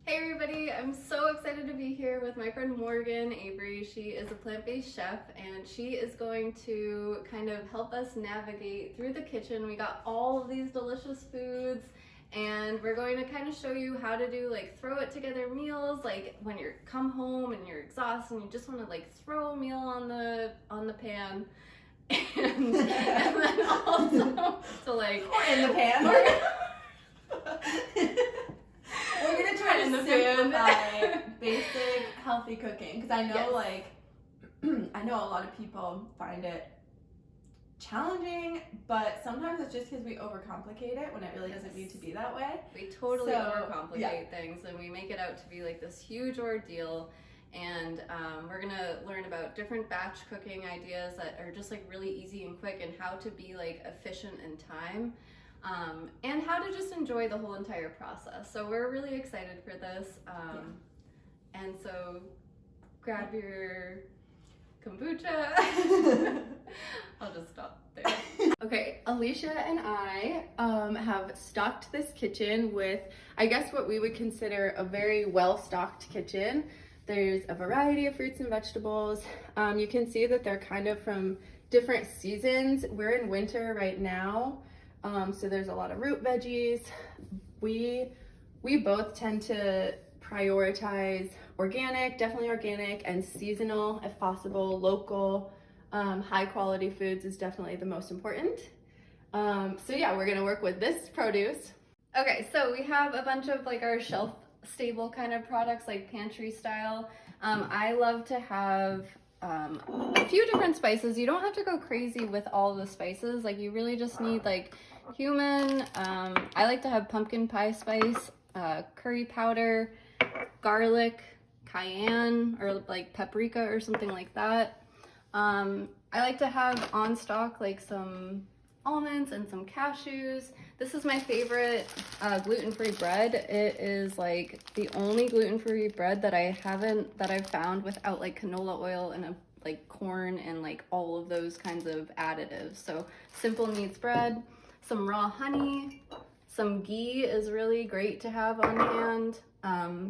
Hey everybody, I'm so excited to be here with my friend Morgan Avery. She is a plant-based chef and she is going to kind of help us navigate through the kitchen. We got all of these delicious foods and we're going to kind of show you how to do like throw it together meals, like when you come home and you're exhausted and you just want to like throw a meal on the pan. And then also to like or in the pan. We're gonna try to simplify basic healthy cooking because I know I know a lot of people find it challenging, but sometimes it's just because we overcomplicate it when it really doesn't need to be that way. We totally overcomplicate things and we make it out to be like this huge ordeal. And we're gonna learn about different batch cooking ideas that are just like really easy and quick, and how to be like efficient in time. And how to just enjoy the whole entire process. So we're really excited for this. And so grab your kombucha. I'll just stop there. Okay, Alicia and I have stocked this kitchen with, I guess, what we would consider a very well-stocked kitchen. There's a variety of fruits and vegetables. You can see that they're kind of from different seasons. We're in winter right now. So there's a lot of root veggies. We both tend to prioritize organic, definitely organic, and seasonal if possible. Local, high quality foods is definitely the most important. So yeah, we're gonna work with this produce. Okay, so we have a bunch of like our shelf stable kind of products, like pantry style. I love to have a few different spices. You don't have to go crazy with all the spices. Like you really just need like cumin. I like to have pumpkin pie spice, curry powder, garlic, cayenne, or like paprika or something like that. I like to have on stock like some almonds and some cashews. This is my favorite gluten-free bread. It is like the only gluten-free bread that I've found without like canola oil and like corn and like all of those kinds of additives. So simple needs bread, some raw honey, some ghee is really great to have on hand.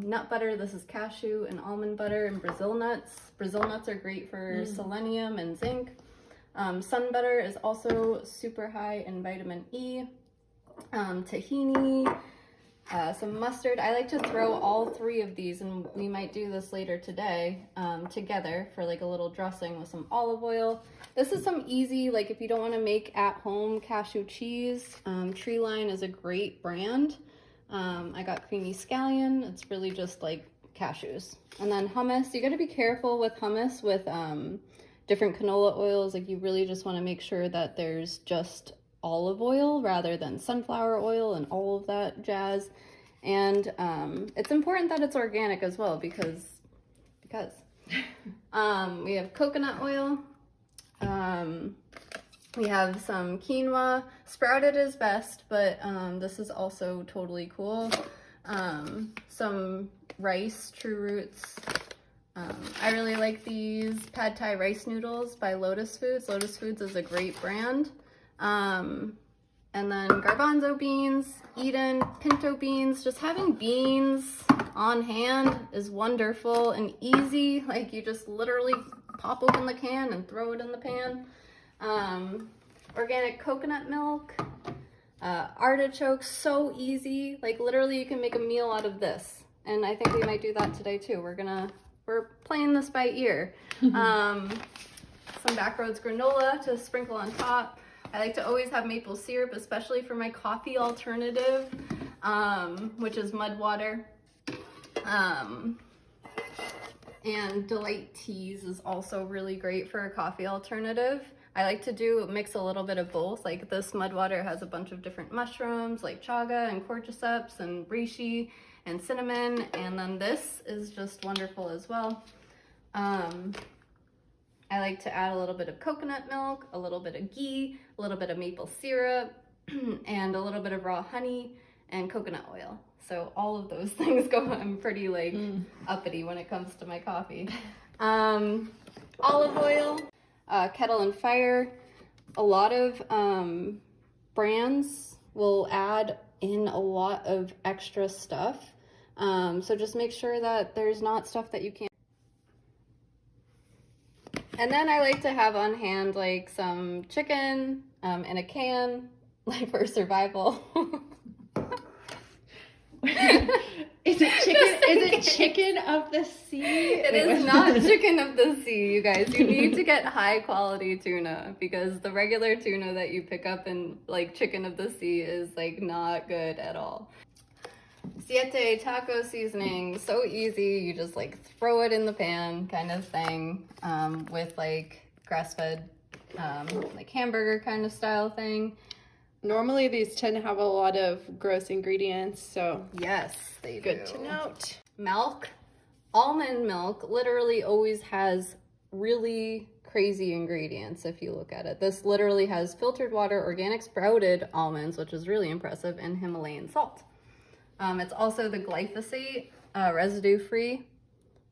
Nut butter, this is cashew and almond butter, and Brazil nuts. Brazil nuts are great for selenium and zinc. Sun butter is also super high in vitamin E. Tahini, some mustard. I like to throw all three of these, and we might do this later today, together for like a little dressing with some olive oil. This is some easy, like if you don't want to make at home cashew cheese, Treeline is a great brand. I got creamy scallion. It's really just like cashews. And then hummus. You got to be careful with hummus with different canola oils. Like you really just want to make sure that there's just olive oil rather than sunflower oil and all of that jazz. And it's important that it's organic as well because we have coconut oil. We have some quinoa. Sprouted is best, but this is also totally cool. Some rice, True Roots. I really like these pad thai rice noodles by Lotus Foods. Lotus Foods is a great brand. And then garbanzo beans, Eden, pinto beans. Just having beans on hand is wonderful and easy. Like you just literally pop open the can and throw it in the pan. Organic coconut milk, artichokes, so easy. Like literally you can make a meal out of this. And I think we might do that today too. We're playing this by ear. Some Backroads granola to sprinkle on top. I like to always have maple syrup, especially for my coffee alternative, which is mud water. And Delight Teas is also really great for a coffee alternative. I like to mix a little bit of both. Like this mud water has a bunch of different mushrooms like chaga and cordyceps and reishi and cinnamon. And then this is just wonderful as well. I like to add a little bit of coconut milk, a little bit of ghee, a little bit of maple syrup, and a little bit of raw honey and coconut oil. So all of those things I'm pretty like uppity when it comes to my coffee. Olive oil, Kettle and Fire. A lot of brands will add in a lot of extra stuff. So just make sure that there's not stuff that you can't. And then I like to have on hand like some chicken in a can, like for survival. Is it chicken? Is it chicken of the sea? It is not chicken of the sea, you guys. You need to get high quality tuna because the regular tuna that you pick up in like chicken of the sea is like not good at all. Siete taco seasoning, so easy. You just like throw it in the pan kind of thing with like grass-fed like hamburger kind of style thing. Normally these tend to have a lot of gross ingredients, so Yes, they do. good to note. Milk, almond milk literally always has really crazy ingredients if you look at it. This literally has filtered water, organic sprouted almonds, which is really impressive, and Himalayan salt. It's also the glyphosate residue free,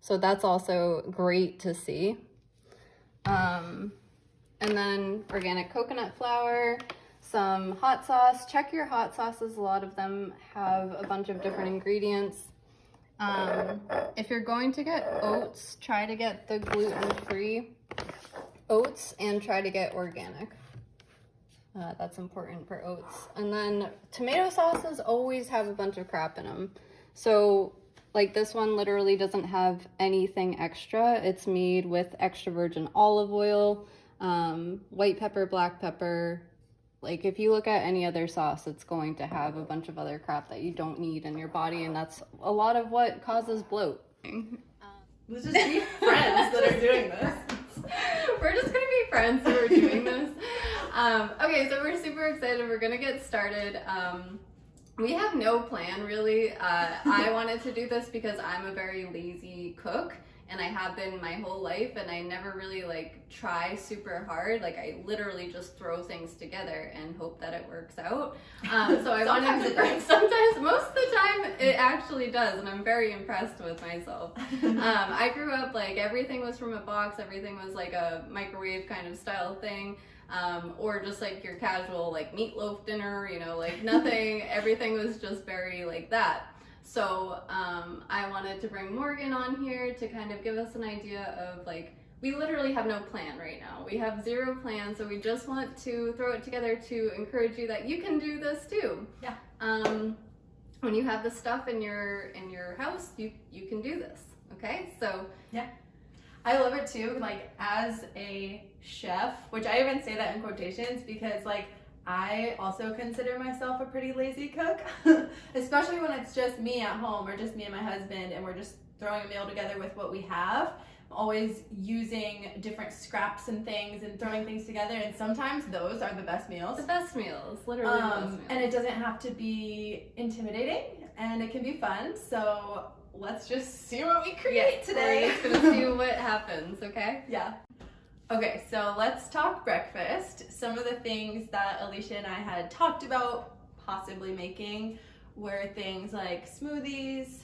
so that's also great to see. And then organic coconut flour, some hot sauce. Check your hot sauces. A lot of them have a bunch of different ingredients. If you're going to get oats, try to get the gluten-free oats and try to get organic. That's important for oats. And then tomato sauces always have a bunch of crap in them. So like this one literally doesn't have anything extra. It's made with extra virgin olive oil, white pepper, black pepper. Like if you look at any other sauce, it's going to have a bunch of other crap that you don't need in your body. And that's a lot of what causes bloat. Let's just be friends that are doing this. We're just gonna be friends who are doing this. Okay, so we're super excited. We're gonna get started. We have no plan really. I wanted to do this because I'm a very lazy cook, and I have been my whole life, and I never really like try super hard. Like I literally just throw things together and hope that it works out. So I wanted to sometimes, most of the time it actually does, and I'm very impressed with myself. I grew up like everything was from a box, everything was like a microwave kind of style thing. Or just like your casual like meatloaf dinner, you know, like nothing, everything was just very like that. So I wanted to bring Morgan on here to kind of give us an idea of like, we literally have no plan right now. We have zero plan, so we just want to throw it together to encourage you that you can do this too. Yeah. When you have the stuff in your house, you can do this. Okay, so yeah. I love it too, like as a chef, which I even say that in quotations because like I also consider myself a pretty lazy cook, especially when it's just me at home or just me and my husband and we're just throwing a meal together with what we have. I'm always using different scraps and things and throwing things together, and sometimes those are the best meals. The best meals, literally the best meals. And it doesn't have to be intimidating and it can be fun, so let's just see what we create today. We're just gonna see what happens, okay? Yeah. Okay, so let's talk breakfast. Some of the things that Alicia and I had talked about possibly making were things like smoothies,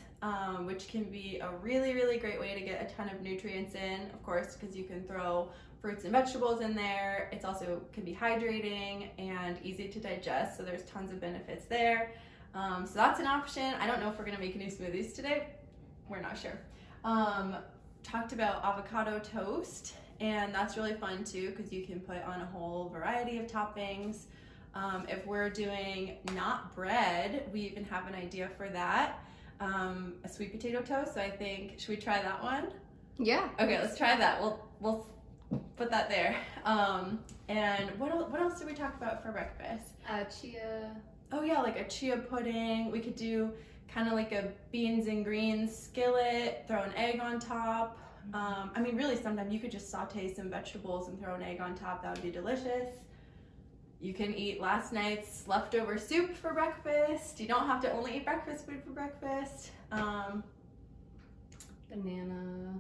which can be a really, really great way to get a ton of nutrients in, of course, because you can throw fruits and vegetables in there. It's also can be hydrating and easy to digest, so there's tons of benefits there. So that's an option. I don't know if we're gonna make any smoothies today. We're not sure. Talked about avocado toast, and that's really fun too because you can put on a whole variety of toppings. If we're doing not bread, we even have an idea for that. A sweet potato toast. So I think, should we try that one? Yeah. Okay, let's try that. We'll put that there. And what else did we talk about for breakfast? Chia. Oh yeah, like a chia pudding. We could do kind of like a beans and greens skillet, throw an egg on top. I mean, really, sometimes you could just saute some vegetables and throw an egg on top. That would be delicious. You can eat last night's leftover soup for breakfast. You don't have to only eat breakfast food for breakfast. Banana.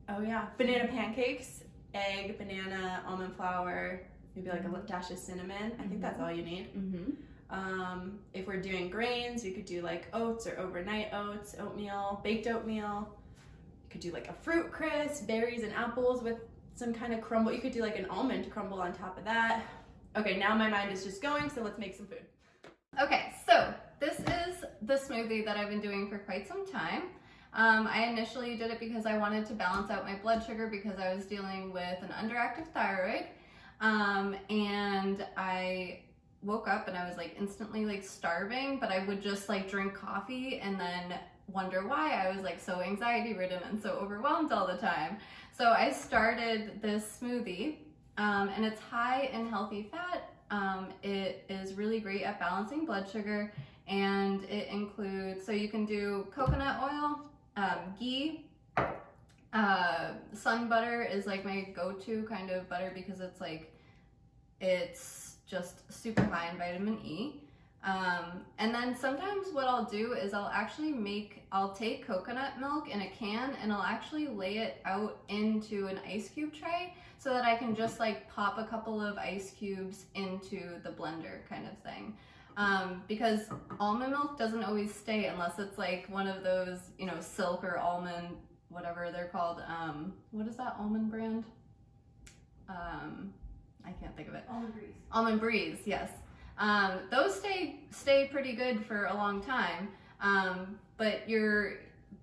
Oh yeah, banana pancakes, egg, banana, almond flour, maybe like a dash of cinnamon. I think that's all you need. If we're doing grains, you could do like oats or overnight oats, oatmeal, baked oatmeal. You could do like a fruit crisp, berries and apples with some kind of crumble. You could do like an almond crumble on top of that. Okay, now my mind is just going, so let's make some food. Okay, so this is the smoothie that I've been doing for quite some time. I initially did it because I wanted to balance out my blood sugar because I was dealing with an underactive thyroid. And I woke up and I was like instantly like starving, but I would just like drink coffee and then wonder why I was like so anxiety ridden and so overwhelmed all the time. So I started this smoothie, and it's high in healthy fat. It is really great at balancing blood sugar, and it includes, so you can do coconut oil, ghee, sun butter is like my go-to kind of butter because it's like, it's just super high in vitamin E. And then sometimes what I'll do is I'll take coconut milk in a can and I'll actually lay it out into an ice cube tray so that I can just like pop a couple of ice cubes into the blender kind of thing. Because almond milk doesn't always stay unless it's like one of those, you know, Silk or almond, whatever they're called. What is that almond brand? I can't think of it. Almond Breeze. Almond Breeze, yes. Those stay pretty good for a long time. But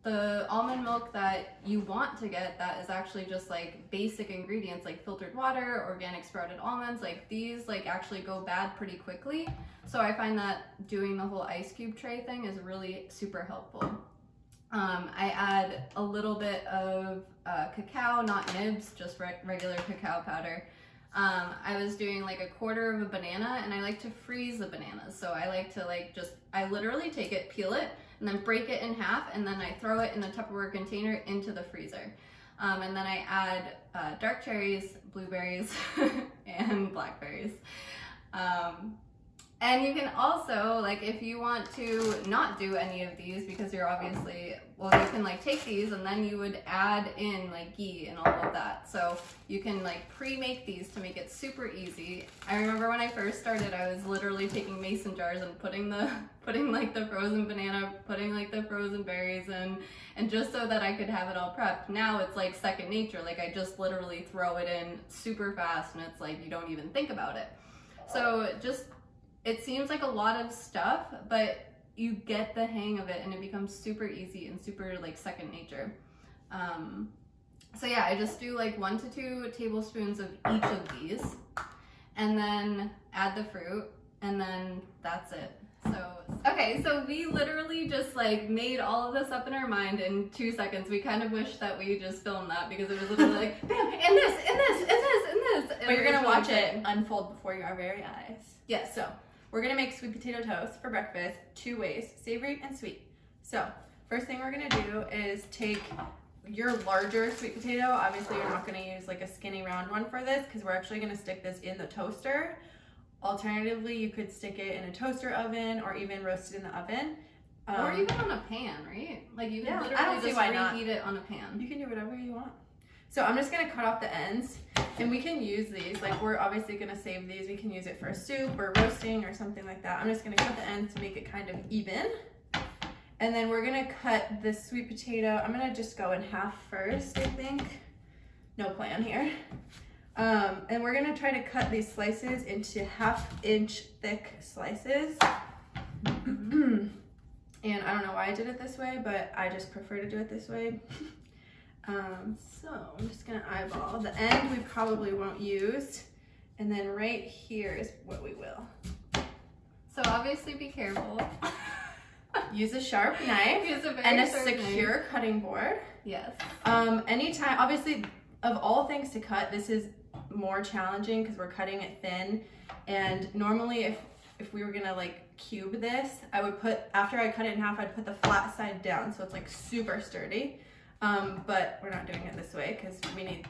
the almond milk that you want to get that is actually just like basic ingredients like filtered water, organic sprouted almonds, like these like actually go bad pretty quickly. So I find that doing the whole ice cube tray thing is really super helpful. I add a little bit of cacao, not nibs, just regular cacao powder. I was doing like a quarter of a banana and I like to freeze the bananas. So I like to I literally take it, peel it, and then break it in half, and then I throw it in a Tupperware container into the freezer. And then I add dark cherries, blueberries, and blackberries. And you can also, like, if you want to not do any of these because you're obviously, well, you can like take these and then you would add in like ghee and all of that. So you can like pre-make these to make it super easy. I remember when I first started, I was literally taking mason jars and putting like the frozen banana, putting like the frozen berries in, and just so that I could have it all prepped. Now it's like second nature. Like I just literally throw it in super fast and it's like you don't even think about it. So it seems like a lot of stuff, but you get the hang of it and it becomes super easy and super like second nature. So yeah, I just do like 1 to 2 tablespoons of each of these and then add the fruit and then that's it. So, okay, so we literally just like made all of this up in our mind in 2 seconds. We kind of wish that we just filmed that because it was literally like, bam, and this, and this, and this, and this. But you're gonna watch it unfold before your very eyes. Yes. So we're gonna make sweet potato toast for breakfast 2 ways, savory and sweet. So first thing we're gonna do is take your larger sweet potato. Obviously you're not gonna use like a skinny round one for this because we're actually gonna stick this in the toaster. Alternatively, you could stick it in a toaster oven or even roast it in the oven. Or even on a pan, right? Like you can literally just reheat it on a pan. You can do whatever you want. So I'm just gonna cut off the ends and we can use these. Like we're obviously gonna save these. We can use it for a soup or roasting or something like that. I'm just gonna cut the ends to make it kind of even. And then we're gonna cut the sweet potato. I'm gonna just go in half first, I think. No plan here. And we're gonna try to cut these slices into 1/2 inch thick slices. And I don't know why I did it this way, but I just prefer to do it this way. So I'm just gonna eyeball. The end we probably won't use. And then right here is what we will. So obviously be careful. Use a sharp knife and a secure cutting board. Yes. Anytime, obviously, of all things to cut, this is more challenging because we're cutting it thin. And normally if we were gonna like cube this, I would put, after I cut it in half, I'd put the flat side down so it's like super sturdy. But we're not doing it this way because we need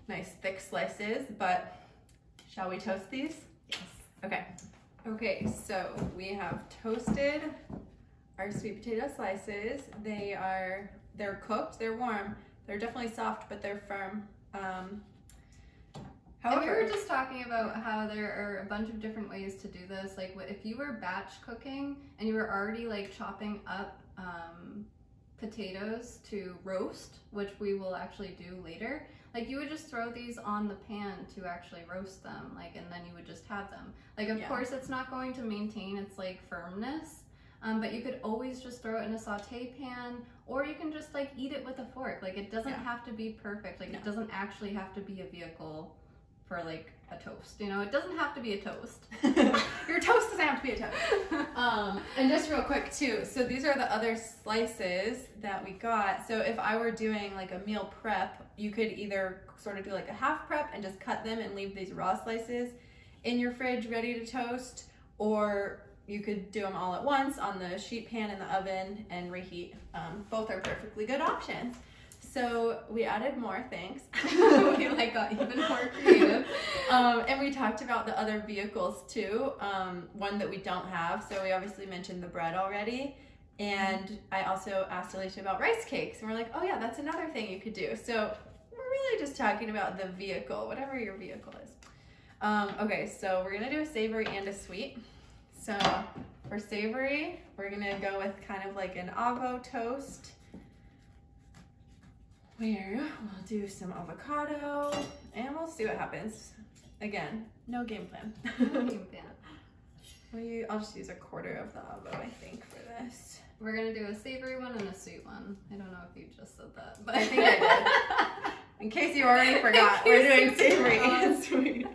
nice thick slices. But shall we toast these? Yes. Okay. Okay, so we have toasted our sweet potato slices. They're cooked, they're warm. They're definitely soft, but they're firm. And we were just talking about how there are a bunch of different ways to do this. Like if you were batch cooking and you were already like chopping up potatoes to roast, which we will actually do later, like you would just throw these on the pan to actually roast them, like, and then you would just have them. Like of course it's not going to maintain its like firmness, But you could always just throw it in a saute pan, or you can just like eat it with a fork. Like it doesn't have to be perfect. Like it doesn't actually have to be a vehicle for like a toast. You know, it doesn't have to be a toast. Your toast doesn't have to be a toast. And just real quick too, so these are the other slices that we got. So if I were doing like a meal prep, you could either sort of do like a half prep and just cut them and leave these raw slices in your fridge ready to toast, or you could do them all at once on the sheet pan in the oven and reheat. Both are perfectly good options. So we added more things. We like got even more creative. And we talked about the other vehicles too. One that we don't have. So we obviously mentioned the bread already. And I also asked Alicia about rice cakes. And we're like, oh yeah, that's another thing you could do. So we're really just talking about the vehicle, whatever your vehicle is. Okay, so we're gonna do a savory and a sweet. So for savory, we're gonna go with kind of like an avo toast, where we'll do some avocado and we'll see what happens. Again, no game plan. I'll just use a quarter of the avo, I think, for this. We're gonna do a savory one and a sweet one. I don't know if you just said that, but I think I did. In case you already forgot, we're doing savory and sweet.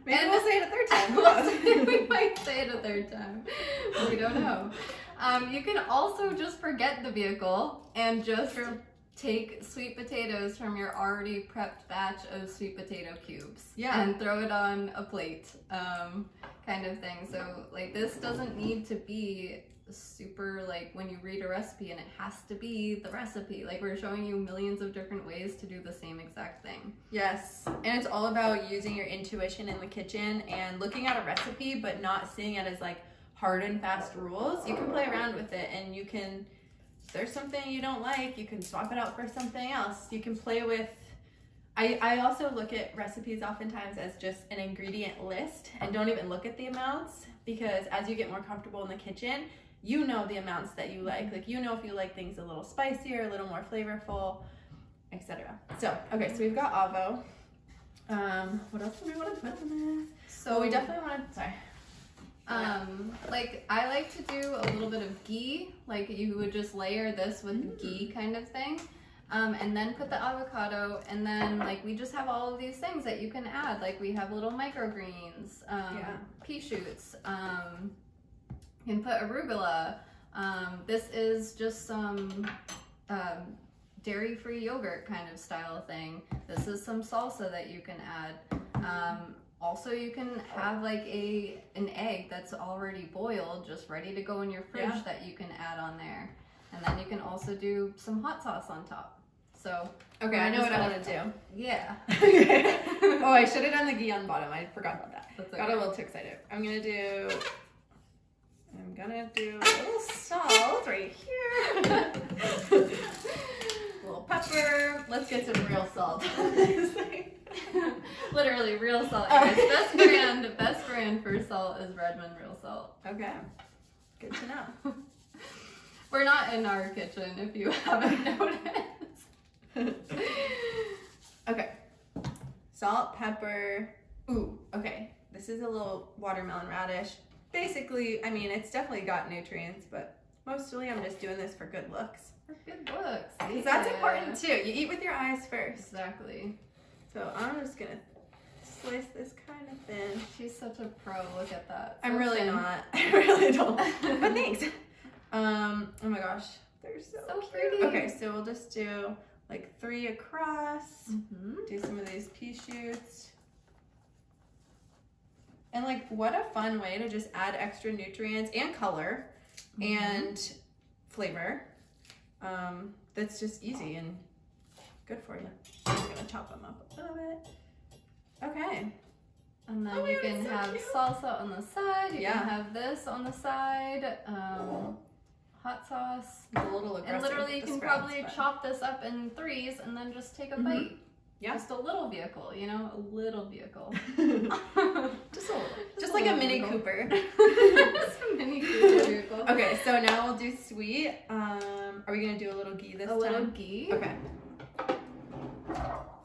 Maybe we'll say it a third time. We might say it a third time. We don't know. You can also just forget the vehicle and just take sweet potatoes from your already prepped batch of sweet potato cubes. Yeah. And throw it on a plate, kind of thing. So like this doesn't need to be super like when you read a recipe and it has to be the recipe. Like we're showing you millions of different ways to do the same exact thing. Yes, and it's all about using your intuition in the kitchen and looking at a recipe but not seeing it as like hard and fast rules. You can play around with it, and you can, if there's something you don't like, you can swap it out for something else. You can play with, I also look at recipes oftentimes as just an ingredient list and don't even look at the amounts, because as you get more comfortable in the kitchen, you know the amounts that you like. Like, you know if you like things a little spicier, a little more flavorful, etc. So, okay, so we've got avo. What else do we want to put in this? So we definitely want to, sorry. Like I like to do a little bit of ghee. Like you would just layer this with ghee kind of thing. And then put the avocado, and then like we just have all of these things that you can add. Like we have little microgreens, pea shoots, you can put arugula. This is just some dairy-free yogurt kind of style thing. This is some salsa that you can add. Also, you can have like an egg that's already boiled, just ready to go in your fridge that you can add on there. And then you can also do some hot sauce on top. So, okay, I know what I want to do. Yeah. Oh, I should have done the ghee on the bottom. I forgot about that. That's Got a little too excited. I'm gonna do a little salt right here. A little pepper. Let's get some real salt. Literally real salt. Guys. Best brand for salt is Redmond Real Salt. Okay, good to know. We're not in our kitchen, if you haven't noticed. Okay, salt, pepper. Ooh, okay. This is a little watermelon radish. Basically, I mean, it's definitely got nutrients, but mostly I'm just doing this for good looks. For good looks. Because that's important too. You eat with your eyes first. Exactly. So I'm just gonna slice this kind of thin. She's such a pro. Look at that. I'm really not. I really don't. But thanks. Oh my gosh, they're so cute. pretty. Okay, so we'll just do like 3 across. Do some of these pea shoots. And like, what a fun way to just add extra nutrients and color and flavor. That's just easy and good for you. I'm gonna chop them up a little bit. Okay. And then Oh my you God, can it's so have cute. salsa on the side. You Yeah. can have this on the side. Hot sauce. A little aggressive. And literally you with the can sprouts, probably but- chop this up in 3s and then just take a bite. Yeah. Just a little vehicle, you know? A little vehicle. Just a little. Just like a Mini vehicle. Cooper. Just a Mini Cooper vehicle. Okay, so now we'll do sweet. Are we gonna do a little ghee this time? A little ghee. Okay.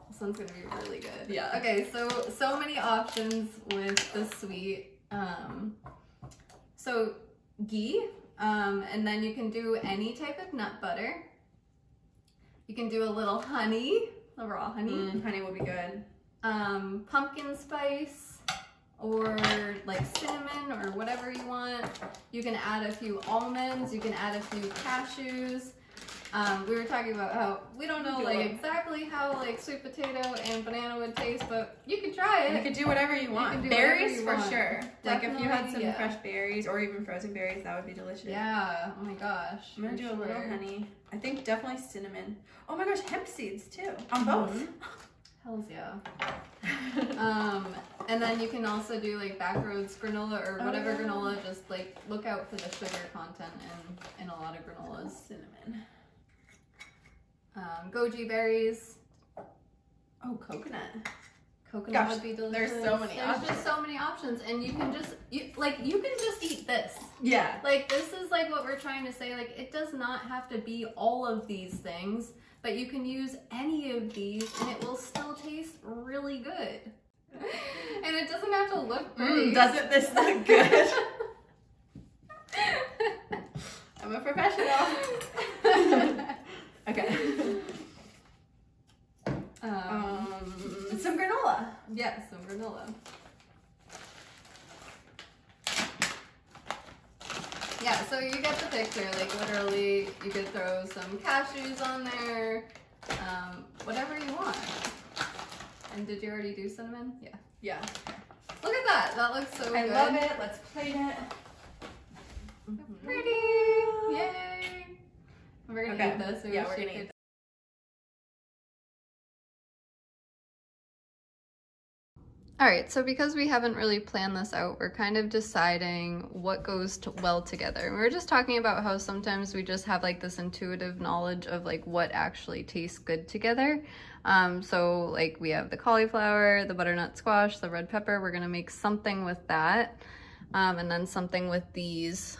This one's gonna be really good. Yeah. Okay, so many options with the sweet. So ghee, and then you can do any type of nut butter. You can do a little honey, a raw honey. Honey will be good. Pumpkin spice, or like cinnamon, or whatever you want. You can add a few almonds. You can add a few cashews. We were talking about how we don't know like exactly how like sweet potato and banana would taste, but you can try it. You could do whatever you want. Berries for sure. Like if you had some yeah. fresh berries or even frozen berries, that would be delicious. Yeah. Oh my gosh. I'm gonna do a little honey. I think definitely cinnamon. Oh my gosh, hemp seeds too. On both. Hells yeah. And then you can also do like Backroads granola or whatever granola. Just like look out for the sugar content in a lot of granolas. Cinnamon. Goji berries. Oh, coconut. Coconut Gosh, would be delicious. there's so many options. There's just so many options, and you can just you can just eat this. Yeah. Like this is like what we're trying to say. Like it does not have to be all of these things, but you can use any of these, and it will still taste really good. And it doesn't have to look pretty. Doesn't this look good? I'm a professional. Okay. Some granola. Yeah, some granola. Yeah, so you get the picture. Like literally, you could throw some cashews on there, whatever you want. And did you already do cinnamon? Yeah. Yeah. Look at that. That looks so good. I love it. Let's plate it. Pretty. Yay. We're gonna eat this. Yeah, we're gonna eat this. Alright, so because we haven't really planned this out, we're kind of deciding what goes well together. We were just talking about how sometimes we just have like this intuitive knowledge of like what actually tastes good together. So like we have the cauliflower, the butternut squash, the red pepper. We're gonna make something with that. And then something with these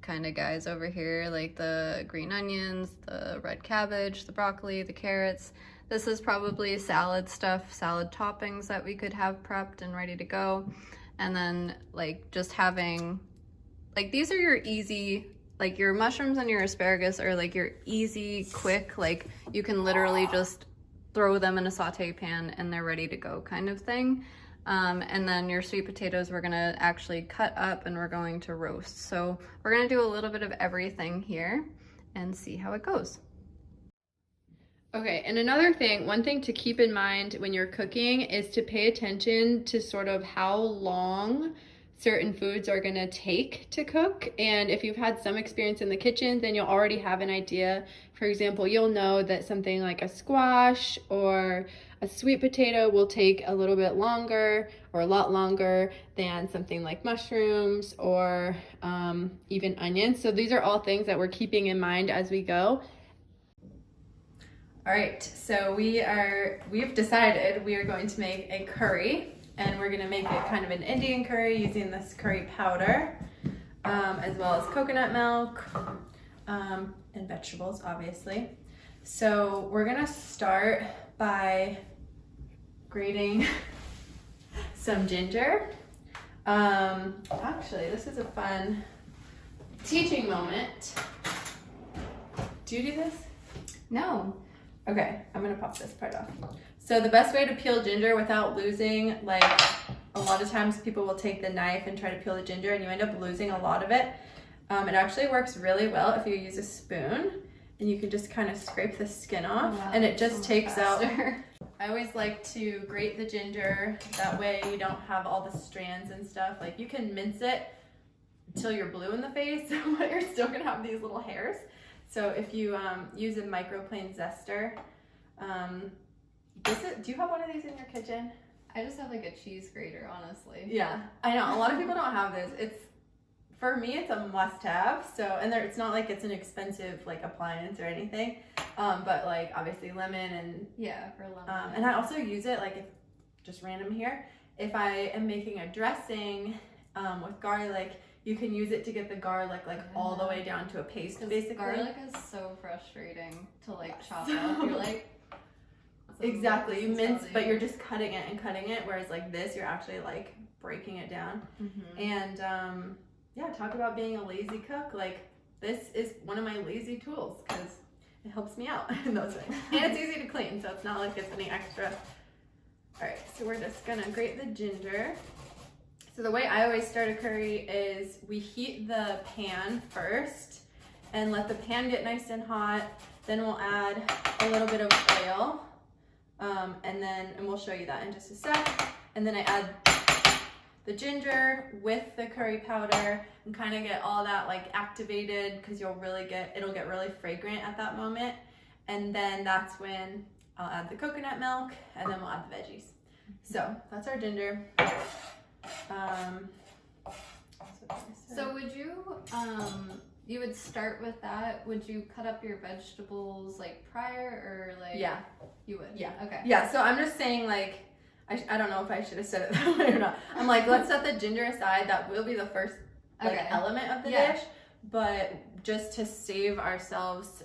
kind of guys over here, like the green onions, the red cabbage, the broccoli, the carrots. This is probably salad stuff, salad toppings that we could have prepped and ready to go. And then like just having, like these are your easy, like your mushrooms and your asparagus are like your easy, quick, like you can literally just throw them in a saute pan and they're ready to go kind of thing. And then your sweet potatoes we're gonna actually cut up and we're going to roast. So we're gonna do a little bit of everything here and see how it goes. Okay, and another thing, one thing to keep in mind when you're cooking is to pay attention to sort of how long certain foods are gonna take to cook. And if you've had some experience in the kitchen, then you'll already have an idea. For example, you'll know that something like a squash or a sweet potato will take a little bit longer or a lot longer than something like mushrooms or even onions. So these are all things that we're keeping in mind as we go. All right, so we've decided we are going to make a curry, and we're gonna make it kind of an Indian curry using this curry powder, as well as coconut milk, and vegetables, obviously. So we're gonna start by grating some ginger. Actually, this is a fun teaching moment. Do you do this? No. Okay, I'm gonna pop this part off. So the best way to peel ginger without losing, like a lot of times people will take the knife and try to peel the ginger and you end up losing a lot of it. It actually works really well if you use a spoon and you can just kind of scrape the skin off and it just takes out. I always like to grate the ginger, that way you don't have all the strands and stuff. Like you can mince it until you're blue in the face, but you're still gonna have these little hairs. So if you use a microplane zester, do you have one of these in your kitchen? I just have like a cheese grater, honestly. Yeah, I know. A lot of people don't have this. For me, it's a must-have. So, and it's not like it's an expensive like appliance or anything, but like obviously lemon and yeah, for lemon. and I also use it like just random here. If I am making a dressing with garlic. You can use it to get the garlic like all the way down to a paste, basically. Garlic is so frustrating to like chop up. You're like exactly, you mince, but you're just cutting it and cutting it. Whereas like this, you're actually like breaking it down. And yeah, talk about being a lazy cook. Like, this is one of my lazy tools because it helps me out in those things. And it's easy to clean, so it's not like it's any extra. All right, so we're just gonna grate the ginger. So the way I always start a curry is we heat the pan first and let the pan get nice and hot. Then we'll add a little bit of oil, and we'll show you that in just a sec. And then I add the ginger with the curry powder and kind of get all that like activated because it'll get really fragrant at that moment. And then that's when I'll add the coconut milk and then we'll add the veggies. So that's our ginger. So would you, you would start with that? Would you cut up your vegetables like prior or like? Yeah. You would? Yeah. Okay. Yeah, so I'm just saying like, I don't know if I should have said it that way or not. I'm like, let's set the ginger aside. That will be the first element of the dish. But just to save ourselves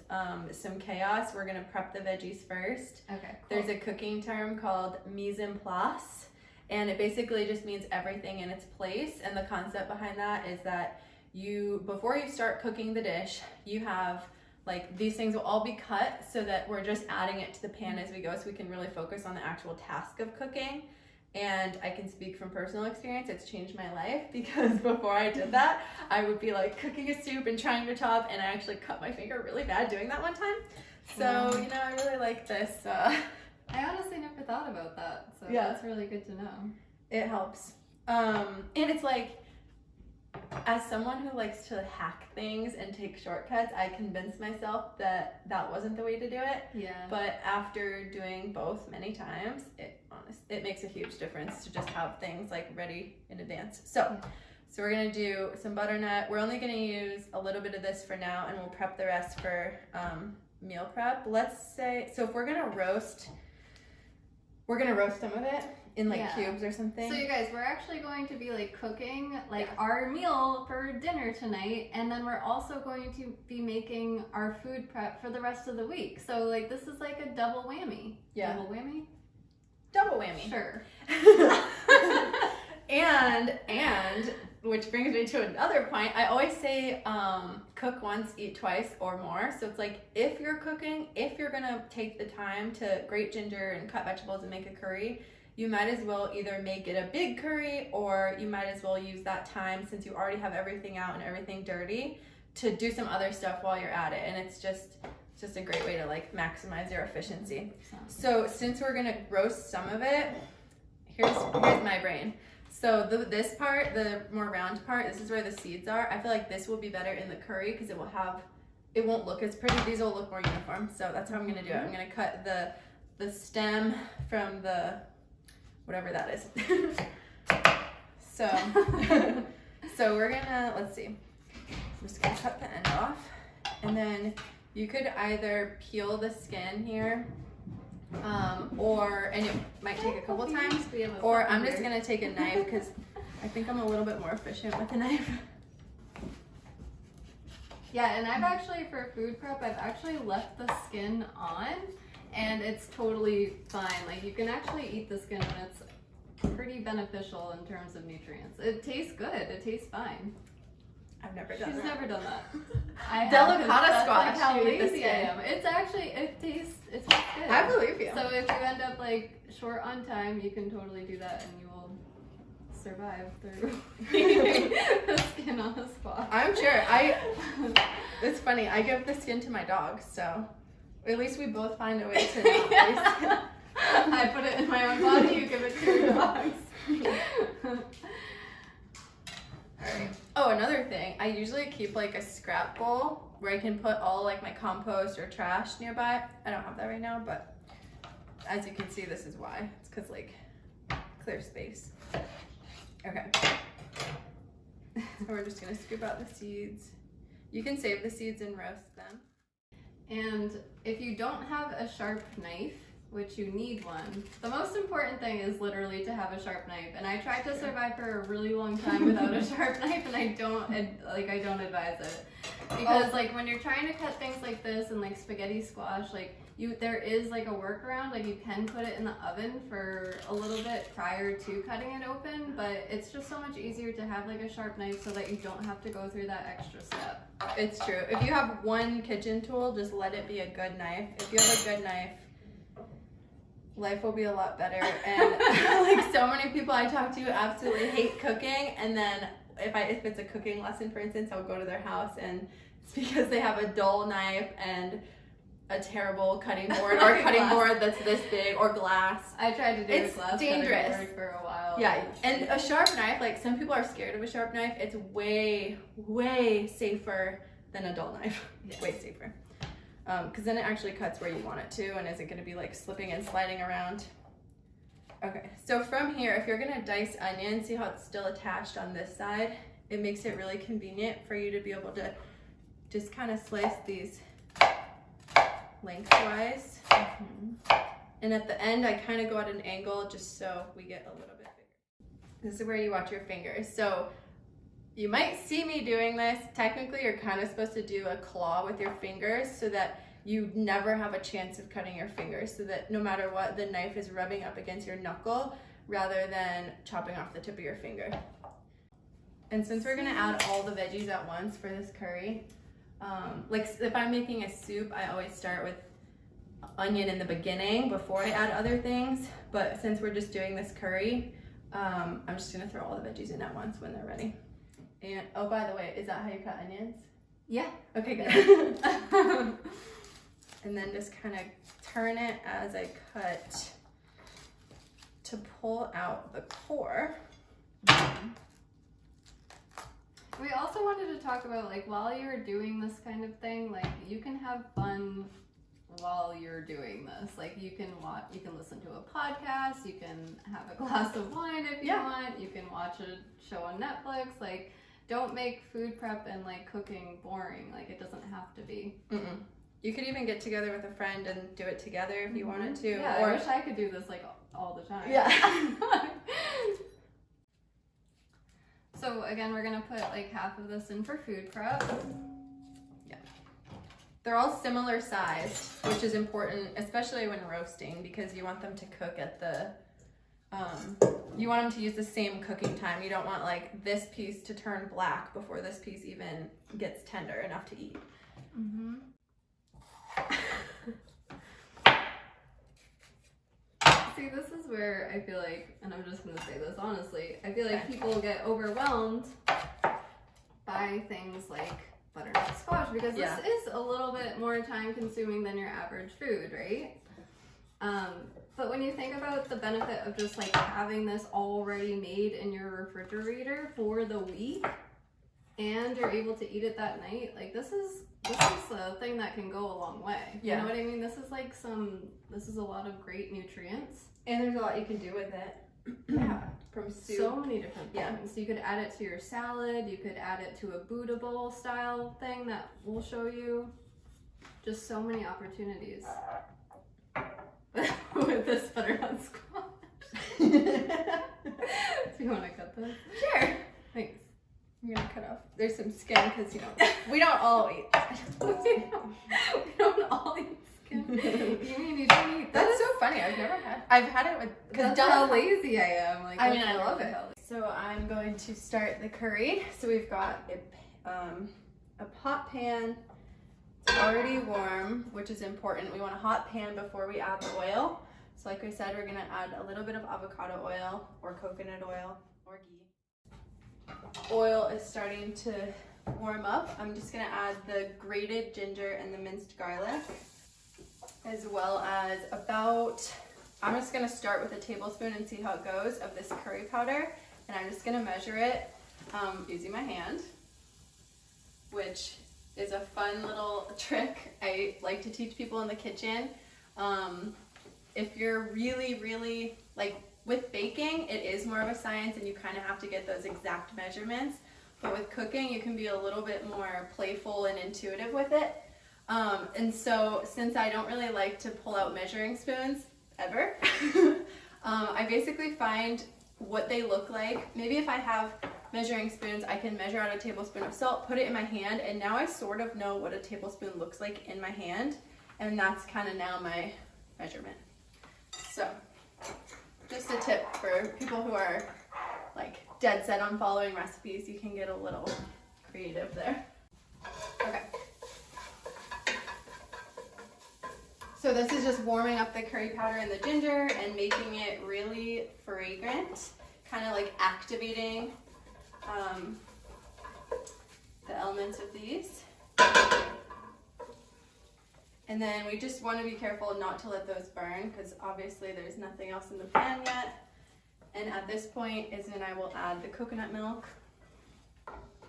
some chaos, we're going to prep the veggies first. Okay, cool. There's a cooking term called mise en place. And it basically just means everything in its place. And the concept behind that is that before you start cooking the dish, you have like these things will all be cut so that we're just adding it to the pan as we go so we can really focus on the actual task of cooking. And I can speak from personal experience, it's changed my life because before I did that, I would be like cooking a soup and trying to chop and I actually cut my finger really bad doing that one time. So, you know, I really like this. I honestly never thought about that, so yeah. That's really good to know. It helps. And it's like, as someone who likes to hack things and take shortcuts, I convinced myself that that wasn't the way to do it. Yeah. But after doing both many times, it makes a huge difference to just have things like ready in advance. So we're gonna do some butternut. We're only gonna use a little bit of this for now, and we'll prep the rest for meal prep. Let's say, so if we're gonna roast some of it in like cubes or something. So you guys, we're actually going to be like cooking like our meal for dinner tonight, and then we're also going to be making our food prep for the rest of the week. So like this is like a double whammy. Yeah. Double whammy? Double whammy. Sure. and which brings me to another point. I always say cook once, eat twice or more. So it's like if you're cooking, if you're gonna take the time to grate ginger and cut vegetables and make a curry, you might as well either make it a big curry or you might as well use that time, since you already have everything out and everything dirty, to do some other stuff while you're at it. And it's just a great way to like maximize your efficiency. So since we're gonna roast some of it, here's my brain. So this part, the more round part, this is where the seeds are. I feel like this will be better in the curry because it won't look as pretty. These will look more uniform. So that's how I'm gonna do it. I'm gonna cut the stem from the whatever that is. So we're gonna, let's see. I'm just gonna cut the end off, and then you could either peel the skin here, and it might take a couple times, or I'm just gonna take a knife because I think I'm a little bit more efficient with a knife. Yeah, and I've actually, for food prep, I've actually left the skin on, and it's totally fine. Like you can actually eat the skin, and it's pretty beneficial in terms of nutrients. It tastes good. It tastes fine. I've never done that. She's never done that. I Delicata squash. Like how You eat the lazy I skin. am. It tastes good. I believe you. So if you end up like short on time, you can totally do that, and you will survive through the skin on the squash. I'm sure. It's funny. I give the skin to my dogs, so at least we both find a way to not waste. I put it in my own body. You give it to your dogs. Alright. Oh, another thing. I usually keep like a scrap bowl where I can put all like my compost or trash nearby. I don't have that right now, but as you can see, this is why. It's because like clear space. Okay. So we're just gonna scoop out the seeds. You can save the seeds and roast them. And if you don't have a sharp knife, which you need one, the most important thing is literally to have a sharp knife. And I tried to survive for a really long time without a sharp knife, and I don't advise it. because like when you're trying to cut things like this and like spaghetti squash, like there is like a workaround, like you can put it in the oven for a little bit prior to cutting it open, but it's just so much easier to have like a sharp knife so that you don't have to go through that extra step. It's true. If you have one kitchen tool, just let it be a good knife. If you have a good knife, life will be a lot better. And like so many people I talk to absolutely hate cooking, and then if it's a cooking lesson, for instance, I'll go to their house and it's because they have a dull knife and a terrible cutting board, or a cutting board that's this big, or glass. I tried to do a glass dangerous. cutting board for a while. Yeah, and a sharp knife, like some people are scared of a sharp knife. It's way, way safer than a dull knife. Yes. Way safer. Because then it actually cuts where you want it to and isn't going to be like slipping and sliding around. Okay, so from here, if you're going to dice onion, see how it's still attached on this side? It makes it really convenient for you to be able to just kind of slice these lengthwise. And at the end, I kind of go at an angle just so we get a little bit bigger. This is where you watch your fingers. So you might see me doing this. Technically, you're kind of supposed to do a claw with your fingers so that you never have a chance of cutting your fingers, so that no matter what, the knife is rubbing up against your knuckle rather than chopping off the tip of your finger. And since we're gonna add all the veggies at once for this curry, like if I'm making a soup, I always start with onion in the beginning before I add other things. But since we're just doing this curry, I'm just gonna throw all the veggies in at once when they're ready. And oh, by the way, is that how you cut onions? Yeah. Okay, good. And then just kind of turn it as I cut to pull out the core. We also wanted to talk about, like, while you're doing this kind of thing, like, you can have fun while you're doing this. Like, you can listen to a podcast, you can have a glass of wine if you want, you can watch a show on Netflix. Like, don't make food prep and like cooking boring. Like, it doesn't have to be. You could even get together with a friend and do it together if you wanted to. Yeah, or I wish I could do this like all the time. Yeah. So again, we're gonna put like half of this in for food prep. Yeah. They're all similar sized, which is important, especially when roasting, because you want them to cook at the, you want them to use the same cooking time. You don't want like this piece to turn black before this piece even gets tender enough to eat. See, this is where I feel like, and I'm just gonna say this honestly, I feel like people get overwhelmed by things like butternut squash, because this is a little bit more time consuming than your average food, right? But when you think about the benefit of just like having this already made in your refrigerator for the week, and you're able to eat it that night, like this is a thing that can go a long way. You know what I mean? This is a lot of great nutrients. And there's a lot you can do with it. Yeah. From soup. So many different things. So you could add it to your salad, you could add it to a Buddha bowl style thing that we'll show you. Just so many opportunities with this butternut squash. Do you want to cut this? Sure. Thanks. I'm gonna cut off. There's some skin because we don't all eat. we don't all eat skin. You mean you don't eat? That's so funny. I've had it with. That's how lazy I am. Like, I mean, I love it. So I'm going to start the curry. So we've got a pot pan. It's already warm, which is important. We want a hot pan before we add the oil. So like I said, we're gonna add a little bit of avocado oil or coconut oil or ghee. Oil is starting to warm up. I'm just gonna add the grated ginger and the minced garlic, as well as I'm just gonna start with a tablespoon and see how it goes of this curry powder, and I'm just gonna measure it using my hand, which is a fun little trick I like to teach people in the kitchen. If you're really like with baking, it is more of a science and you kind of have to get those exact measurements. But with cooking, you can be a little bit more playful and intuitive with it. And so since I don't really like to pull out measuring spoons ever, I basically find what they look like. Maybe if I have measuring spoons, I can measure out a tablespoon of salt, put it in my hand, and now I sort of know what a tablespoon looks like in my hand, and that's kind of now my measurement. So, just a tip for people who are like dead set on following recipes, you can get a little creative there. Okay. So this is just warming up the curry powder and the ginger and making it really fragrant, kind of like activating the elements of these. And then we just want to be careful not to let those burn because obviously there's nothing else in the pan yet. And at this point is when I will add the coconut milk.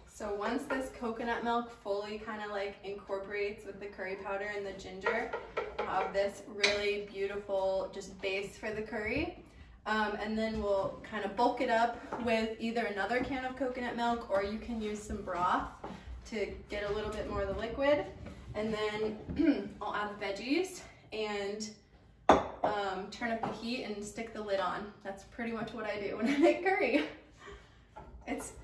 So once this coconut milk fully kind of like incorporates with the curry powder and the ginger, we'll have this really beautiful just base for the curry. And then we'll kind of bulk it up with either another can of coconut milk or you can use some broth to get a little bit more of the liquid. And then I'll add the veggies and turn up the heat and stick the lid on. That's pretty much what I do when I make curry.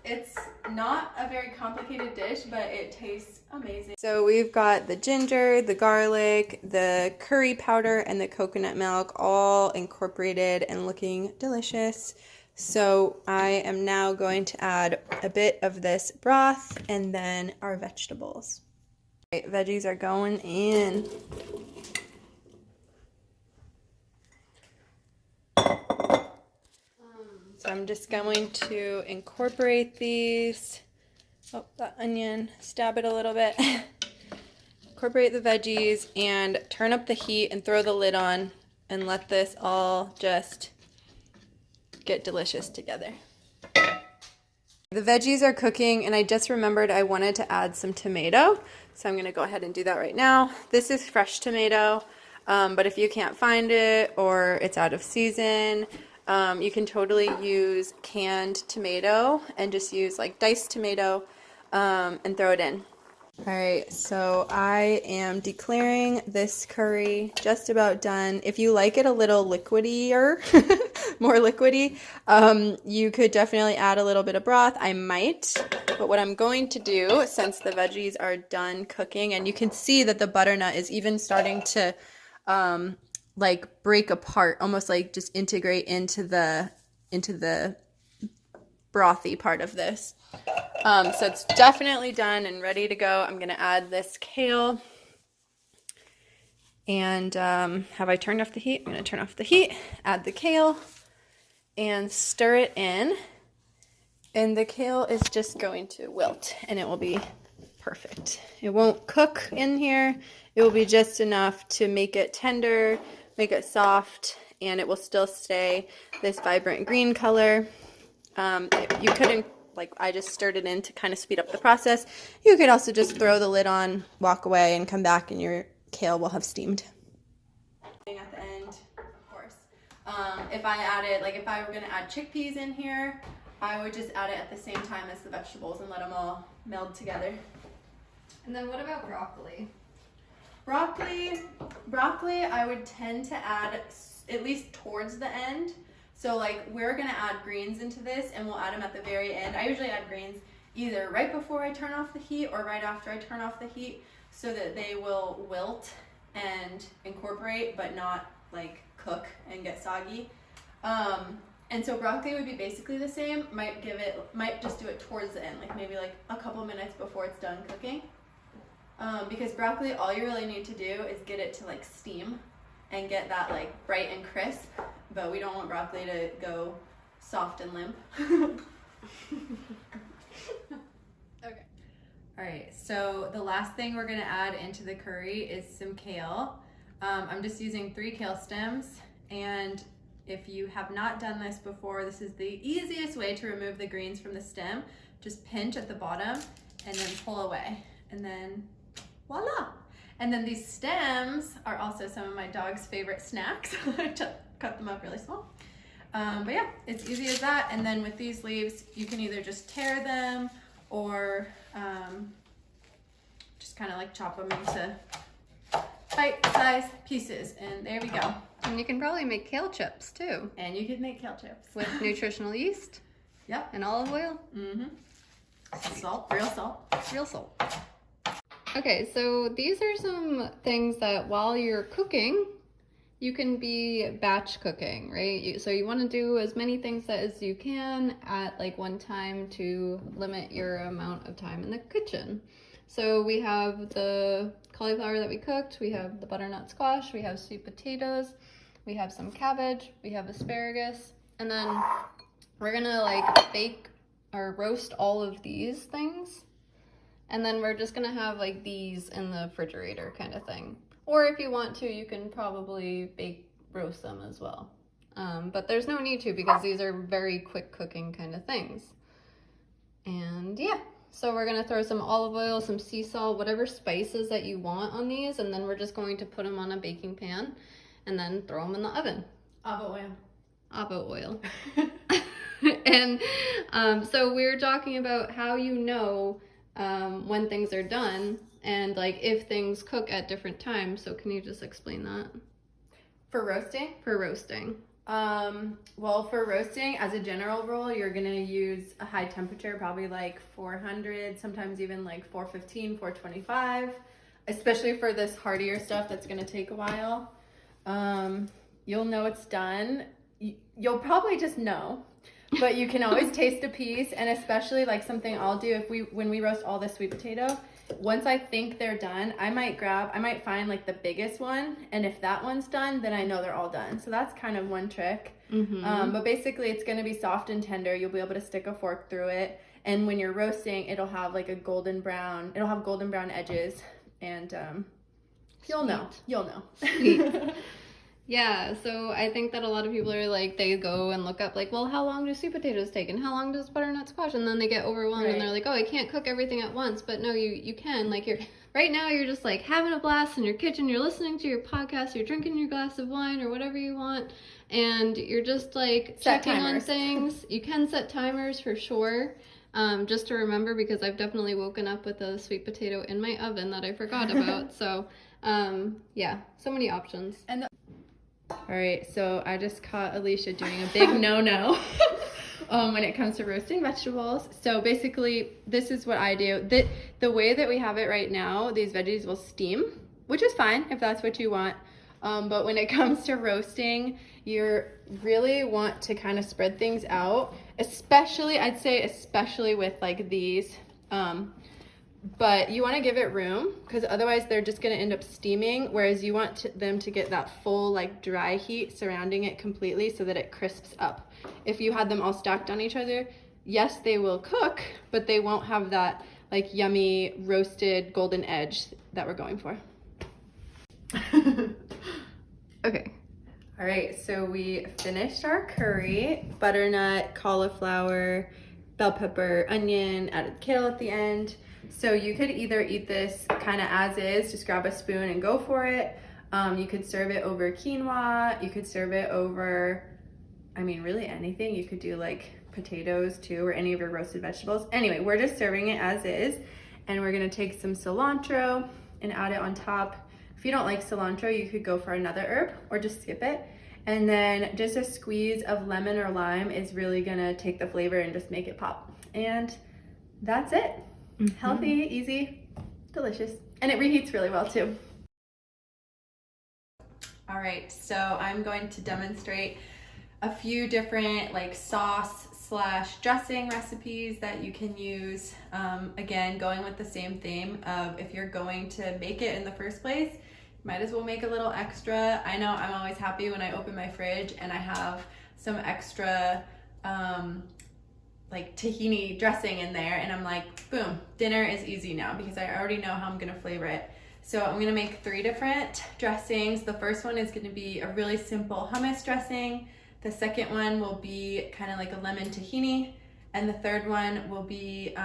It's not a very complicated dish, but it tastes amazing. So we've got the ginger, the garlic, the curry powder, and the coconut milk all incorporated and looking delicious. So I am now going to add a bit of this broth and then our vegetables. Okay, veggies are going in. So I'm just going to incorporate these. Oh, that onion, stab it a little bit. Incorporate the veggies and turn up the heat and throw the lid on and let this all just get delicious together. The veggies are cooking and I just remembered I wanted to add some tomato. So I'm gonna go ahead and do that right now. This is fresh tomato, but if you can't find it or it's out of season, you can totally use canned tomato and just use like diced tomato and throw it in. All right, so I am declaring this curry just about done. If you like it a little liquidier, more liquidy, you could definitely add a little bit of broth. I might, but what I'm going to do, since the veggies are done cooking, and you can see that the butternut is even starting to like break apart, almost like just integrate into the brothy part of this. So it's definitely done and ready to go. I'm gonna add this kale. And have I turned off the heat? I'm gonna turn off the heat, add the kale, and stir it in. And the kale is just going to wilt and it will be perfect. It won't cook in here. It will be just enough to make it tender, make it soft, and it will still stay this vibrant green color. You couldn't, like I just stirred it in to kind of speed up the process. You could also just throw the lid on, walk away, and come back and your kale will have steamed. At the end, of course. If I added, like if I were going to add chickpeas in here, I would just add it at the same time as the vegetables and let them all meld together. And then what about broccoli? Broccoli I would tend to add at least towards the end. So like we're gonna add greens into this and we'll add them at the very end. I usually add greens either right before I turn off the heat or right after I turn off the heat so that they will wilt and incorporate but not like cook and get soggy. And so broccoli would be basically the same. Might just do it towards the end, like maybe like a couple minutes before it's done cooking. Because broccoli, all you really need to do is get it to like steam and get that like bright and crisp, but we don't want broccoli to go soft and limp. Okay. All right, so the last thing we're gonna add into the curry is some kale. I'm just using 3 kale stems, and if you have not done this before, this is the easiest way to remove the greens from the stem. Just pinch at the bottom and then pull away, and then voila. And then these stems are also some of my dog's favorite snacks. I cut them up really small. But yeah, it's easy as that. And then with these leaves, you can either just tear them or just kind of like chop them into bite-sized pieces. And there we go. And you can probably make kale chips too. And you could make kale chips. With nutritional yeast. Yep. And olive oil. Salt, real salt. Real salt. Okay, so these are some things that while you're cooking, you can be batch cooking, right? So you want to do as many things as you can at like one time to limit your amount of time in the kitchen. So we have the cauliflower that we cooked, we have the butternut squash, we have sweet potatoes, we have some cabbage, we have asparagus, and then we're gonna like bake or roast all of these things. And then we're just gonna have like these in the refrigerator kind of thing. Or if you want to, you can probably roast them as well. But there's no need to because these are very quick cooking kind of things. And yeah, so we're gonna throw some olive oil, some sea salt, whatever spices that you want on these, and then we're just going to put them on a baking pan and then throw them in the oven. Avocado oil. And so we're talking about how you know when things are done and like if things cook at different times. So can you just explain that? For roasting? For roasting. Well, for roasting, as a general rule, you're gonna use a high temperature, probably like 400, sometimes even like 415, 425, especially for this heartier stuff that's gonna take a while. You'll know it's done. You'll probably just know. But you can always taste a piece, and especially like something I'll do when we roast all the sweet potato, once I think they're done, I might find like the biggest one, and if that one's done, then I know they're all done. So that's kind of one trick. But basically it's going to be soft and tender. You'll be able to stick a fork through it, and when you're roasting, it'll have like golden brown edges, and you'll know. Sweet. Yeah, so I think that a lot of people are like, they go and look up like, well, how long do sweet potatoes take and how long does butternut squash? And then they get overwhelmed and they're like, oh, I can't cook everything at once. But no, you can. Like right now you're just like having a blast in your kitchen. You're listening to your podcast. You're drinking your glass of wine or whatever you want. And you're just like checking on things. You can set timers for sure. Just to remember, because I've definitely woken up with a sweet potato in my oven that I forgot about. So yeah, so many options. All right, so I just caught Alicia doing a big no-no when it comes to roasting vegetables. So basically, this is what I do. The way that we have it right now, these veggies will steam, which is fine if that's what you want. But when it comes to roasting, you really want to kind of spread things out, especially with like these. But you want to give it room because otherwise they're just going to end up steaming, whereas you want them to get that full like dry heat surrounding it completely so that it crisps up. If you had them all stacked on each other, yes, they will cook, but they won't have that like yummy roasted golden edge that we're going for. Okay. All right, so we finished our curry, butternut, cauliflower, bell pepper, onion, added kale at the end. So you could either eat this kind of as is, just grab a spoon and go for it. You could serve it over quinoa. You could serve it over, really anything. You could do like potatoes too, or any of your roasted vegetables. Anyway, we're just serving it as is. And we're gonna take some cilantro and add it on top. If you don't like cilantro, you could go for another herb or just skip it. And then just a squeeze of lemon or lime is really gonna take the flavor and just make it pop. And that's it. Healthy, easy, delicious. And it reheats really well too. All right, so I'm going to demonstrate a few different like sauce/dressing recipes that you can use. Again, going with the same theme of if you're going to make it in the first place, might as well make a little extra. I know I'm always happy when I open my fridge and I have some extra like tahini dressing in there, and I'm like, boom, dinner is easy now because I already know how I'm gonna flavor it. So I'm gonna make 3 different dressings. The first one is gonna be a really simple hummus dressing. The second one will be kind of like a lemon tahini. And the third one will be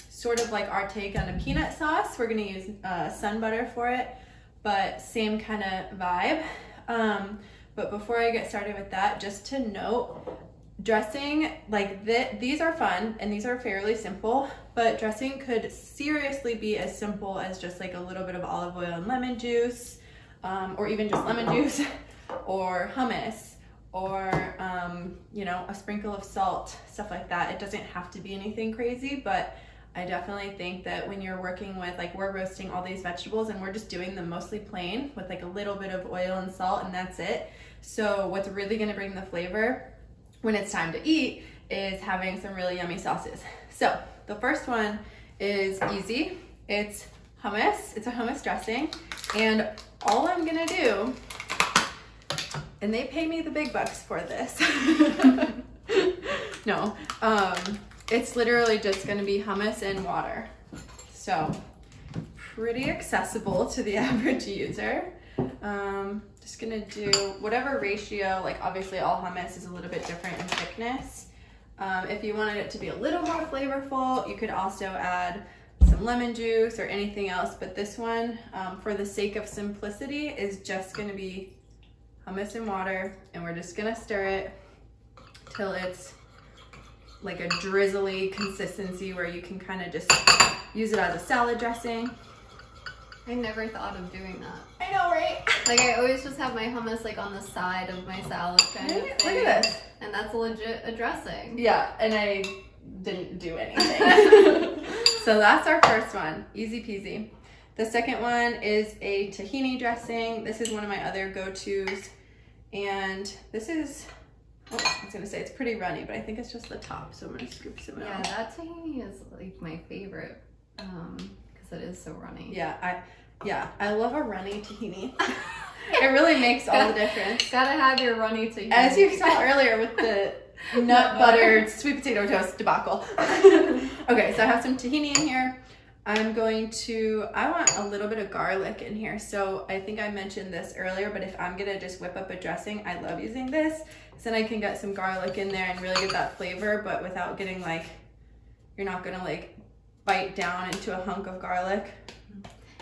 sort of like our take on a peanut sauce. We're gonna use sun butter for it, but same kind of vibe. But before I get started with that, just to note, dressing like these are fun and these are fairly simple, but dressing could seriously be as simple as just like a little bit of olive oil and lemon juice, or even just lemon juice, or hummus, or you know, a sprinkle of salt, stuff like that. It doesn't have to be anything crazy, but I definitely think that when you're working with, like, we're roasting all these vegetables and we're just doing them mostly plain with like a little bit of oil and salt, and that's it. So what's really gonna bring the flavor when it's time to eat is having some really yummy sauces. So the first one is easy. It's hummus. It's a hummus dressing, and all I'm gonna do, and they pay me the big bucks for this. No, it's literally just gonna be hummus and water. So pretty accessible to the average user. Just gonna do whatever ratio, like obviously all hummus is a little bit different in thickness. If you wanted it to be a little more flavorful, you could also add some lemon juice or anything else, but this one, for the sake of simplicity, is just gonna be hummus and water, and we're just gonna stir it till it's like a drizzly consistency where you can kind of just use it as a salad dressing. I never thought of doing that. I know, right? Like, I always just have my hummus like on the side of my salad kind of thing. Look at this. And that's legit a dressing. Yeah, and I didn't do anything. So that's our first one, easy peasy. The second one is a tahini dressing. This is one of my other go-tos. And this is, oh, I was gonna say it's pretty runny, but I think it's just the top, so I'm gonna scoop some out. Yeah, that tahini is like my favorite because it is so runny. Yeah, I love a runny tahini. It really makes all the difference. Gotta have your runny tahini. As you saw earlier with the nut buttered sweet potato toast debacle. Okay, so I have some tahini in here. I want a little bit of garlic in here. So I think I mentioned this earlier, but if I'm gonna just whip up a dressing, I love using this. So then I can get some garlic in there and really get that flavor, but without getting like, you're not gonna like bite down into a hunk of garlic.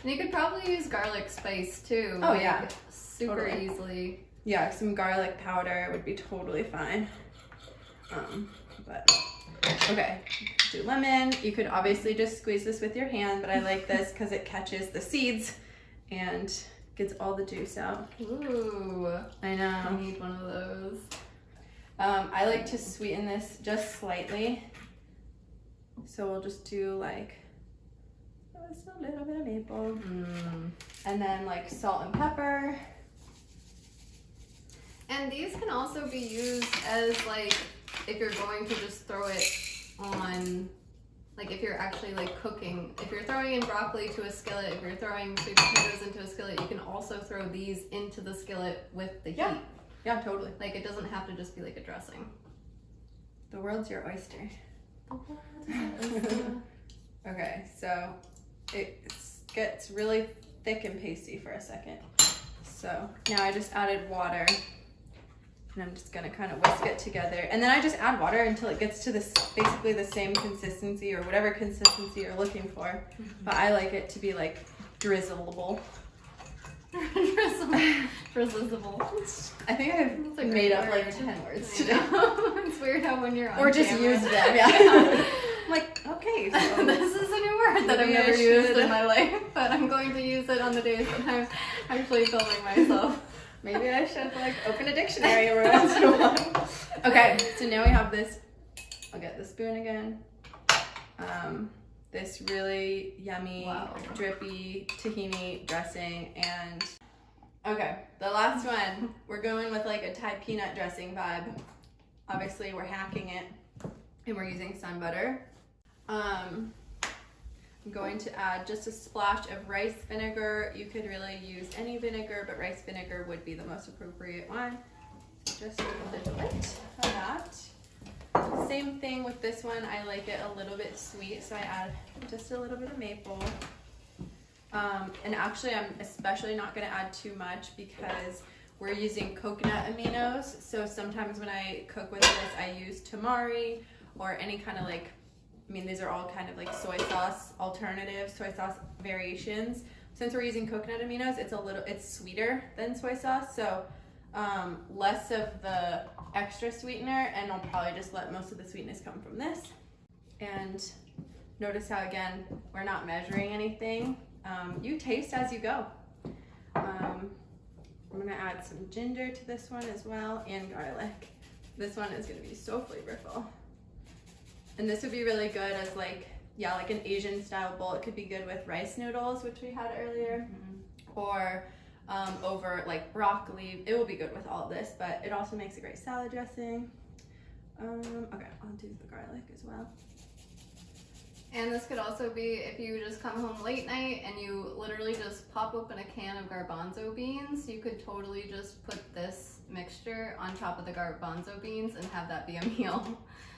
And you could probably use garlic spice too. Oh, like, yeah. Super Totally. easily. Yeah, some garlic powder would be totally fine. But okay, do lemon. You could obviously just squeeze this with your hand, but I like this because it catches the seeds and gets all the juice out. Ooh, I know. I need one of those. I like to sweeten this just slightly. So we'll just do like just a little bit of maple. And then like salt and pepper. And these can also be used as like, if you're going to just throw it on, like if you're actually like cooking, if you're throwing in broccoli to a skillet, if you're throwing sweet potatoes into a skillet, you can also throw these into the skillet with the heat. Yeah, totally. Like it doesn't have to just be like a dressing. The world's your oyster. Okay, so it gets really thick and pasty for a second. So now I just added water, and I'm just gonna kind of whisk it together. And then I just add water until it gets to this basically the same consistency or whatever consistency you're looking for. But I like it to be like drizzleable. Drizzleable. I think I've made up like 10 words today. It's weird how when you're on Or just camera. use them, yeah. I'm like, okay, so this is a new word that I've maybe I never used should- in my life, but I'm going to use it on the days that I'm actually filming myself. maybe I should like open a dictionary every once in a while. Okay, so now we have this, I'll get the spoon again. This really yummy, Wow. drippy tahini dressing, and okay, the last one, we're going with like a Thai peanut dressing vibe. Obviously we're hacking it and we're using sun butter. I'm going to add just a splash of rice vinegar. You could really use any vinegar, but rice vinegar would be the most appropriate one. Just a little bit of that. Same thing with this one. I like it a little bit sweet, so I add just a little bit of maple. And actually, I'm especially not going to add too much because we're using coconut aminos. So sometimes when I cook with this, I use tamari or any kind of like, I mean, these are all kind of like soy sauce alternatives, soy sauce variations. Since we're using coconut aminos, it's sweeter than soy sauce. So less of the extra sweetener, and I'll probably just let most of the sweetness come from this. And notice how, again, we're not measuring anything. You taste as you go. I'm gonna add some ginger to this one as well, and garlic. This one is gonna be so flavorful. And this would be really good as like an Asian style bowl. It could be good with rice noodles, which we had earlier, or over like broccoli. It will be good with all of this, but it also makes a great salad dressing. Okay, I'll do the garlic as well. And this could also be if you just come home late night and you literally just pop open a can of garbanzo beans, you could totally just put this mixture on top of the garbanzo beans and have that be a meal.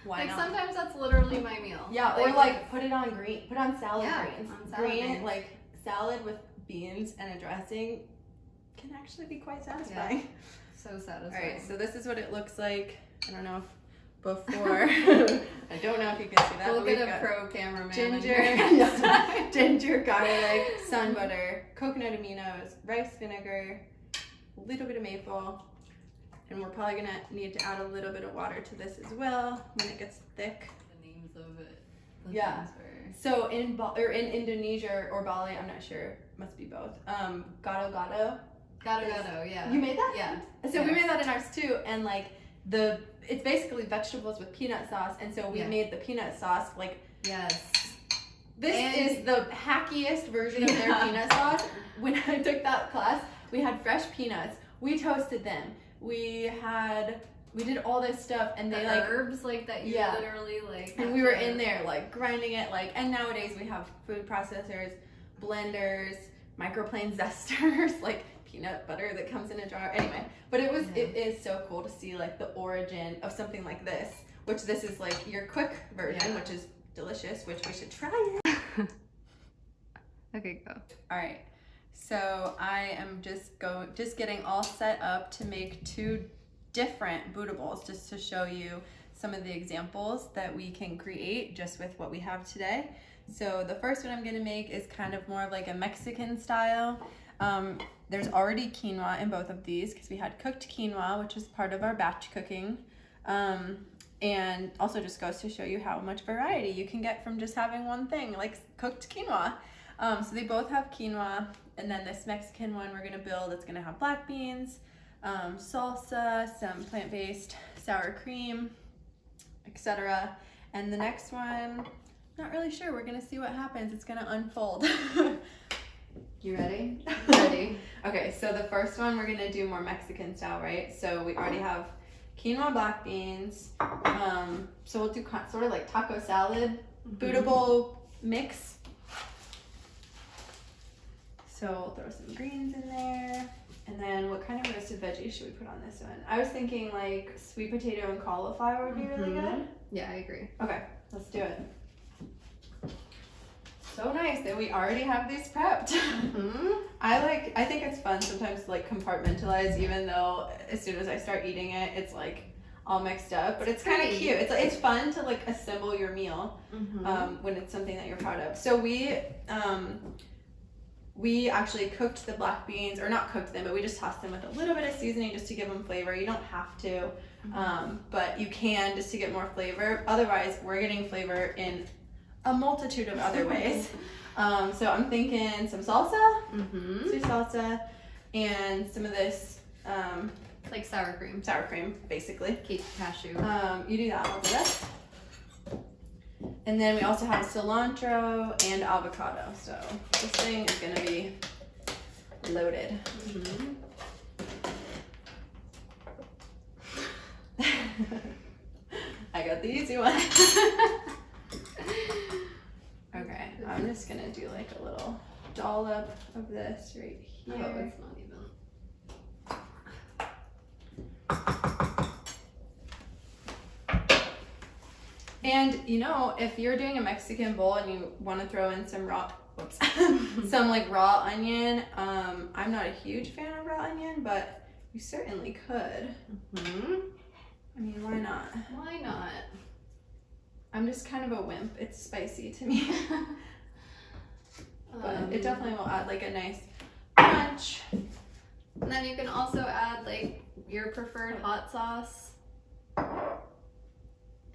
Why like not? Sometimes that's literally my meal. Yeah, or like put it on salad greens. On salad greens. Like salad with beans and a dressing can actually be quite satisfying. Yeah. So satisfying. All right, so this is what it looks like. I don't know if before. I don't know if you can see that. We'll get a pro cameraman. Ginger, ginger, garlic, sun butter, coconut aminos, rice vinegar, a little bit of maple, and we're probably gonna need to add a little bit of water to this as well when it gets thick. The names of it. Yeah. So in Indonesia or Bali, I'm not sure, must be both. Gado-gado. Gado-gado, yeah. You made that? Yeah. So we made that in ours too, and like it's basically vegetables with peanut sauce, and so we made the peanut sauce like. Yes. This is the hackiest version of their peanut sauce. When I took that class, we had fresh peanuts. We toasted them. We did all this stuff, and they like herbs like that you literally like. And we were in there like grinding it like. And nowadays we have food processors, blenders, microplane zesters, like peanut butter that comes in a jar. Anyway, but it is so cool to see like the origin of something like this, which this is like your quick version, which is delicious, which we should try it. Okay, go. All right, so I am just getting all set up to make 2 different Buddha bowls, just to show you some of the examples that we can create just with what we have today. So the first one I'm gonna make is kind of more of like a Mexican style. There's already quinoa in both of these because we had cooked quinoa, which is part of our batch cooking. And also just goes to show you how much variety you can get from just having one thing, like cooked quinoa. So they both have quinoa, and then this Mexican one we're gonna build, it's gonna have black beans, salsa, some plant-based sour cream, etc. And the next one, not really sure, we're gonna see what happens, it's gonna unfold. You ready? Ready. Okay, so the first one we're gonna do more Mexican style, right? So we already have quinoa, black beans. So we'll do sort of like taco salad, Buddha bowl mix. So we'll throw some greens in there. And then what kind of roasted veggies should we put on this one? I was thinking like sweet potato and cauliflower would be really good. Yeah, I agree. Okay, let's do it. So nice that we already have these prepped. I think it's fun sometimes to like compartmentalize, even though as soon as I start eating it, it's like all mixed up. But it's kind of cute. It's fun to like assemble your meal when it's something that you're proud of. So we actually cooked the black beans, or not cooked them, but we just tossed them with a little bit of seasoning just to give them flavor. You don't have to, but you can just to get more flavor. Otherwise, we're getting flavor in a multitude of other ways. So I'm thinking some salsa, sweet salsa, and some of this like sour cream. Sour cream, basically. Cashew. You do that, I'll do this. And then we also have cilantro and avocado. So this thing is gonna be loaded. I got the easy one. Okay, I'm just gonna do like a little dollop of this right here. Oh, it's not even. And you know, if you're doing a Mexican bowl and you want to throw in some some like raw onion, I'm not a huge fan of raw onion, but you certainly could. I mean, why not? Why not? I'm just kind of a wimp. It's spicy to me. But it definitely will add like a nice crunch. And then you can also add like your preferred hot sauce.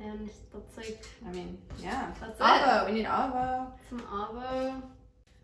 And that's like, I mean, yeah. That's Avo. We need avo. Some avo.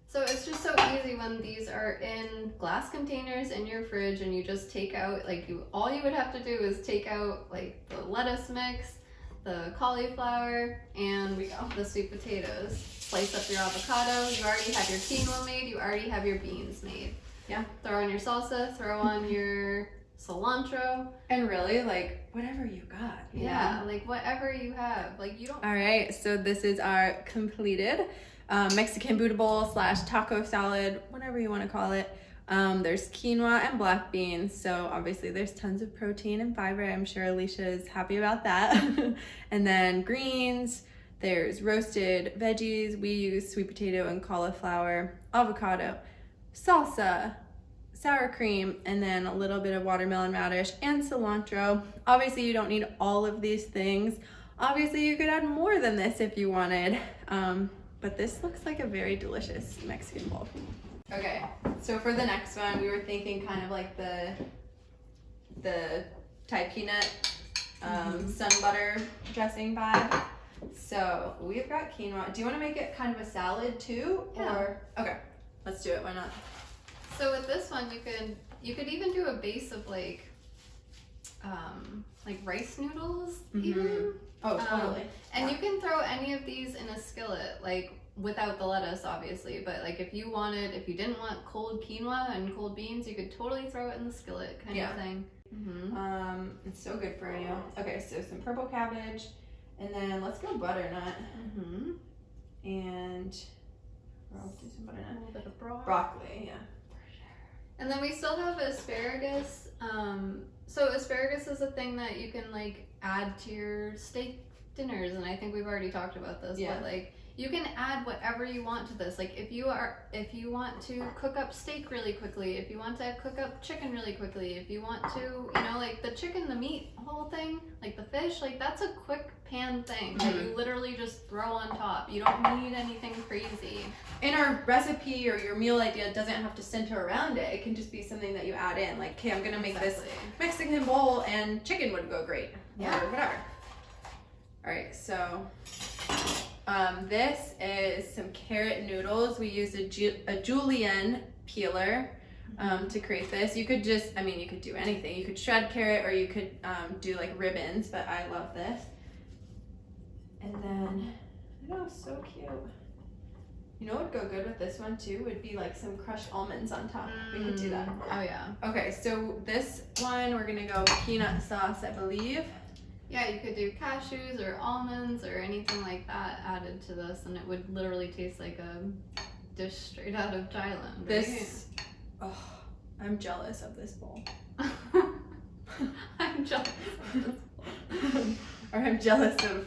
So it's just so easy when these are in glass containers in your fridge and you just take out, like all you would have to do is take out like the lettuce mix, the cauliflower, and the sweet potatoes. Slice up your avocado, you already have your quinoa made, you already have your beans made. Yeah. Throw on your salsa, throw on your cilantro. And really, like, whatever you got. Yeah, like whatever you have. Like you don't... All right, so this is our completed Mexican Buddha bowl / taco salad, whatever you want to call it. There's quinoa and black beans, so obviously there's tons of protein and fiber. I'm sure Alicia is happy about that. And then greens, there's roasted veggies. We use sweet potato and cauliflower, avocado, salsa, sour cream, and then a little bit of watermelon radish and cilantro. Obviously you don't need all of these things. Obviously you could add more than this if you wanted. But this looks like a very delicious Mexican bowl. Okay, so for the next one, we were thinking kind of like the Thai peanut sun butter dressing vibe. So we've got quinoa. Do you want to make it kind of a salad too? Yeah. Or okay, let's do it. Why not? So with this one, you could even do a base of like rice noodles even. Oh, totally. And you can throw any of these in a skillet, like without the lettuce, obviously. But like if you didn't want cold quinoa and cold beans, you could totally throw it in the skillet kind of thing. Mm-hmm. It's so good for you. Okay, so some purple cabbage, and then let's go butternut. Mm-hmm. And I'll do some butternut. A little bit of broccoli. Yeah. And then we still have asparagus. So asparagus is a thing that you can like add to your steak dinners, and I think we've already talked about this. Yeah. But like you can add whatever you want to this. Like if you want to cook up steak really quickly, if you want to cook up chicken really quickly, if you want to, like the chicken, the meat, whole thing, like the fish, like that's a quick pan thing that you literally just throw on top. You don't need anything crazy. And our recipe or your meal idea doesn't have to center around it. It can just be something that you add in. Like, okay, I'm gonna make this Mexican bowl and chicken would go great. Yeah. Or whatever. All right, so this is some carrot noodles. We used a julienne peeler to create this. You could just, you could do anything. You could shred carrot or you could do like ribbons, but I love this. And then, so cute. You know what would go good with this one too would be like some crushed almonds on top. We could do that. Oh yeah. Okay, so this one we're gonna go peanut sauce, I believe. Yeah, you could do cashews or almonds or anything like that added to this, and it would literally taste like a dish straight out of Thailand. Right? I'm jealous of this bowl. I'm jealous of this bowl. Or I'm jealous of,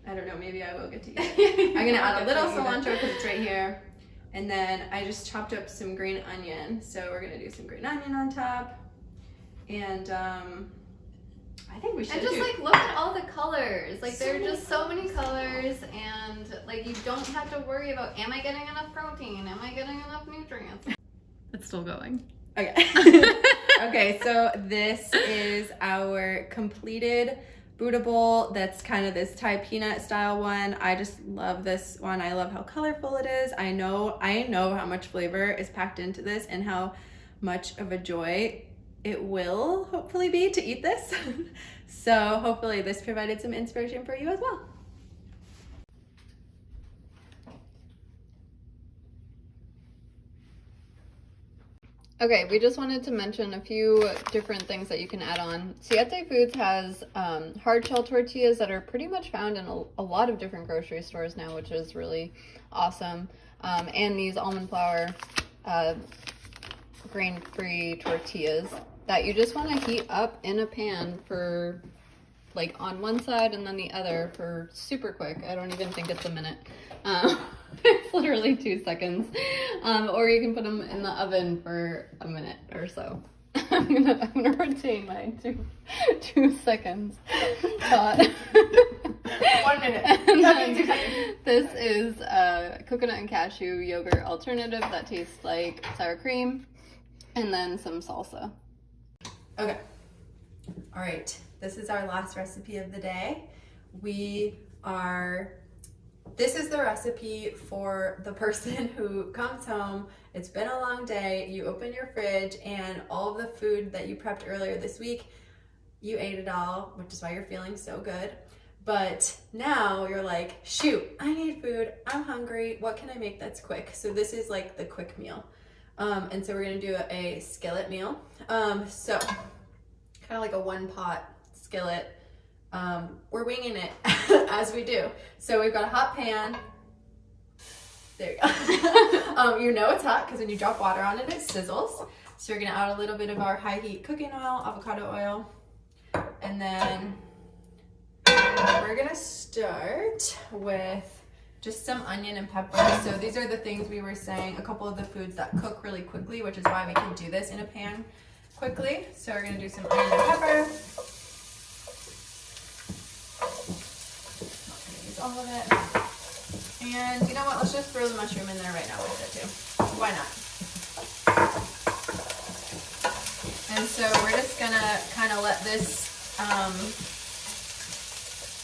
I don't know, maybe I will get to eat it. I'm gonna add a little cilantro because it's right here. And then I just chopped up some green onion. So we're gonna do some green onion on top. And I think we should and just like look at all the colors. Like there are just so many colors, and like you don't have to worry about, am I getting enough protein? Am I getting enough nutrients? It's still going. Okay. Okay, so this is our completed Buddha bowl. That's kind of this Thai peanut style one. I just love this one. I love how colorful it is. I know how much flavor is packed into this and how much of a joy it will hopefully be to eat this. So hopefully this provided some inspiration for you as well. Okay, we just wanted to mention a few different things that you can add on. Siete Foods has hard shell tortillas that are pretty much found in a lot of different grocery stores now, which is really awesome. And these almond flour grain-free tortillas that you just want to heat up in a pan for like on one side and then the other for super quick. I don't even think it's a minute. It's literally 2 seconds. Or you can put them in the oven for a minute or so. I'm gonna retain my two seconds thought. 1 minute. Okay, 2 seconds. This is a coconut and cashew yogurt alternative that tastes like sour cream, and then some salsa. Okay. All right. This is our last recipe of the day. We are this is the recipe for the person who comes home, it's been a long day, you open your fridge, and all of the food that you prepped earlier this week, you ate it all, which is why you're feeling so good. But now you're like, shoot, I need food, I'm hungry, what can I make that's quick? So this is like the quick meal. And so we're gonna do a skillet meal. So kind of like a one pot skillet. We're winging it as we do. So we've got a hot pan. There you go. You know it's hot because when you drop water on it, it sizzles. So we're gonna add a little bit of our high heat cooking oil, avocado oil, and then we're gonna start with just some onion and pepper. So these are the things we were saying, a couple of the foods that cook really quickly, which is why we can do this in a pan quickly. So we're gonna do some onion and pepper. Use all of it. And you know what, let's just throw the mushroom in there right now with it too. Why not? And so we're just gonna kind of let this,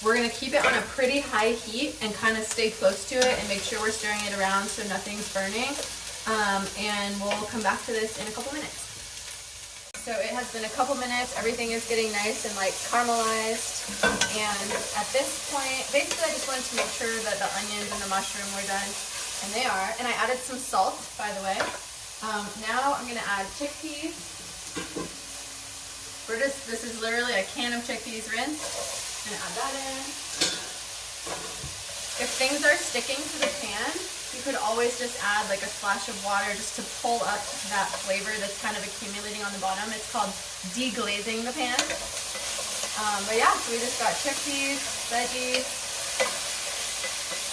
we're gonna keep it on a pretty high heat and kind of stay close to it and make sure we're stirring it around so nothing's burning. And we'll come back to this in a couple minutes. So it has been a couple minutes, everything is getting nice and like caramelized. And at this point, basically I just wanted to make sure that the onions and the mushroom were done, and they are. And I added some salt, by the way. Now I'm gonna add chickpeas. This is literally a can of chickpeas rinsed. I'm gonna add that in. If things are sticking to the pan, you could always just add like a splash of water just to pull up that flavor that's kind of accumulating on the bottom. It's called deglazing the pan. But yeah, so we just got chickpeas, veggies.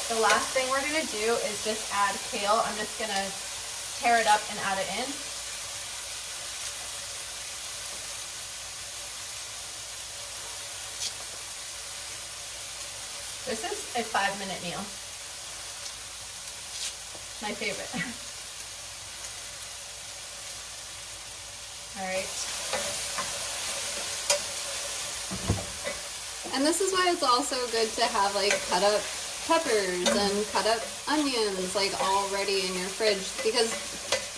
The last thing we're gonna do is just add kale. I'm just gonna tear it up and add it in. This is a 5-minute meal. My favorite. All right. And this is why it's also good to have like cut up peppers and cut up onions like already in your fridge, because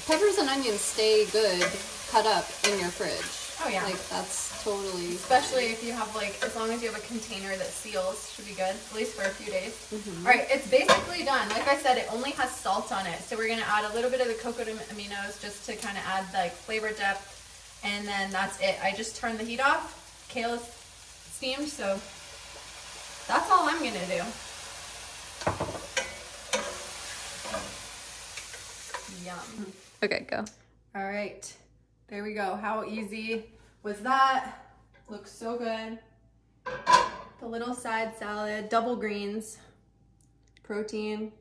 peppers and onions stay good cut up in your fridge. Oh yeah. Like that's totally. Especially if you have like, as long as you have a container that seals, should be good, at least for a few days. Mm-hmm. All right, it's basically done. Like I said, it only has salt on it. So we're gonna add a little bit of the cocoa aminos just to kind of add like flavor depth. And then that's it. I just turned the heat off. Kale is steamed, so that's all I'm gonna do. Yum. Okay, go. All right, there we go. How easy was that? Looks so good. The little side salad, double greens, protein.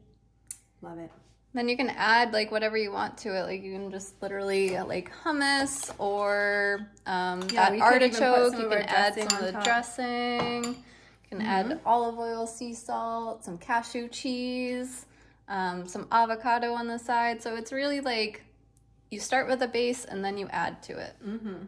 Love it. Then you can add like whatever you want to it. Like you can just literally like hummus or that we could even put artichoke. some You of can our add dressing some of on the top. dressing. You can add olive oil, sea salt, some cashew cheese, some avocado on the side. So it's really like you start with a base and then you add to it. Mm-hmm.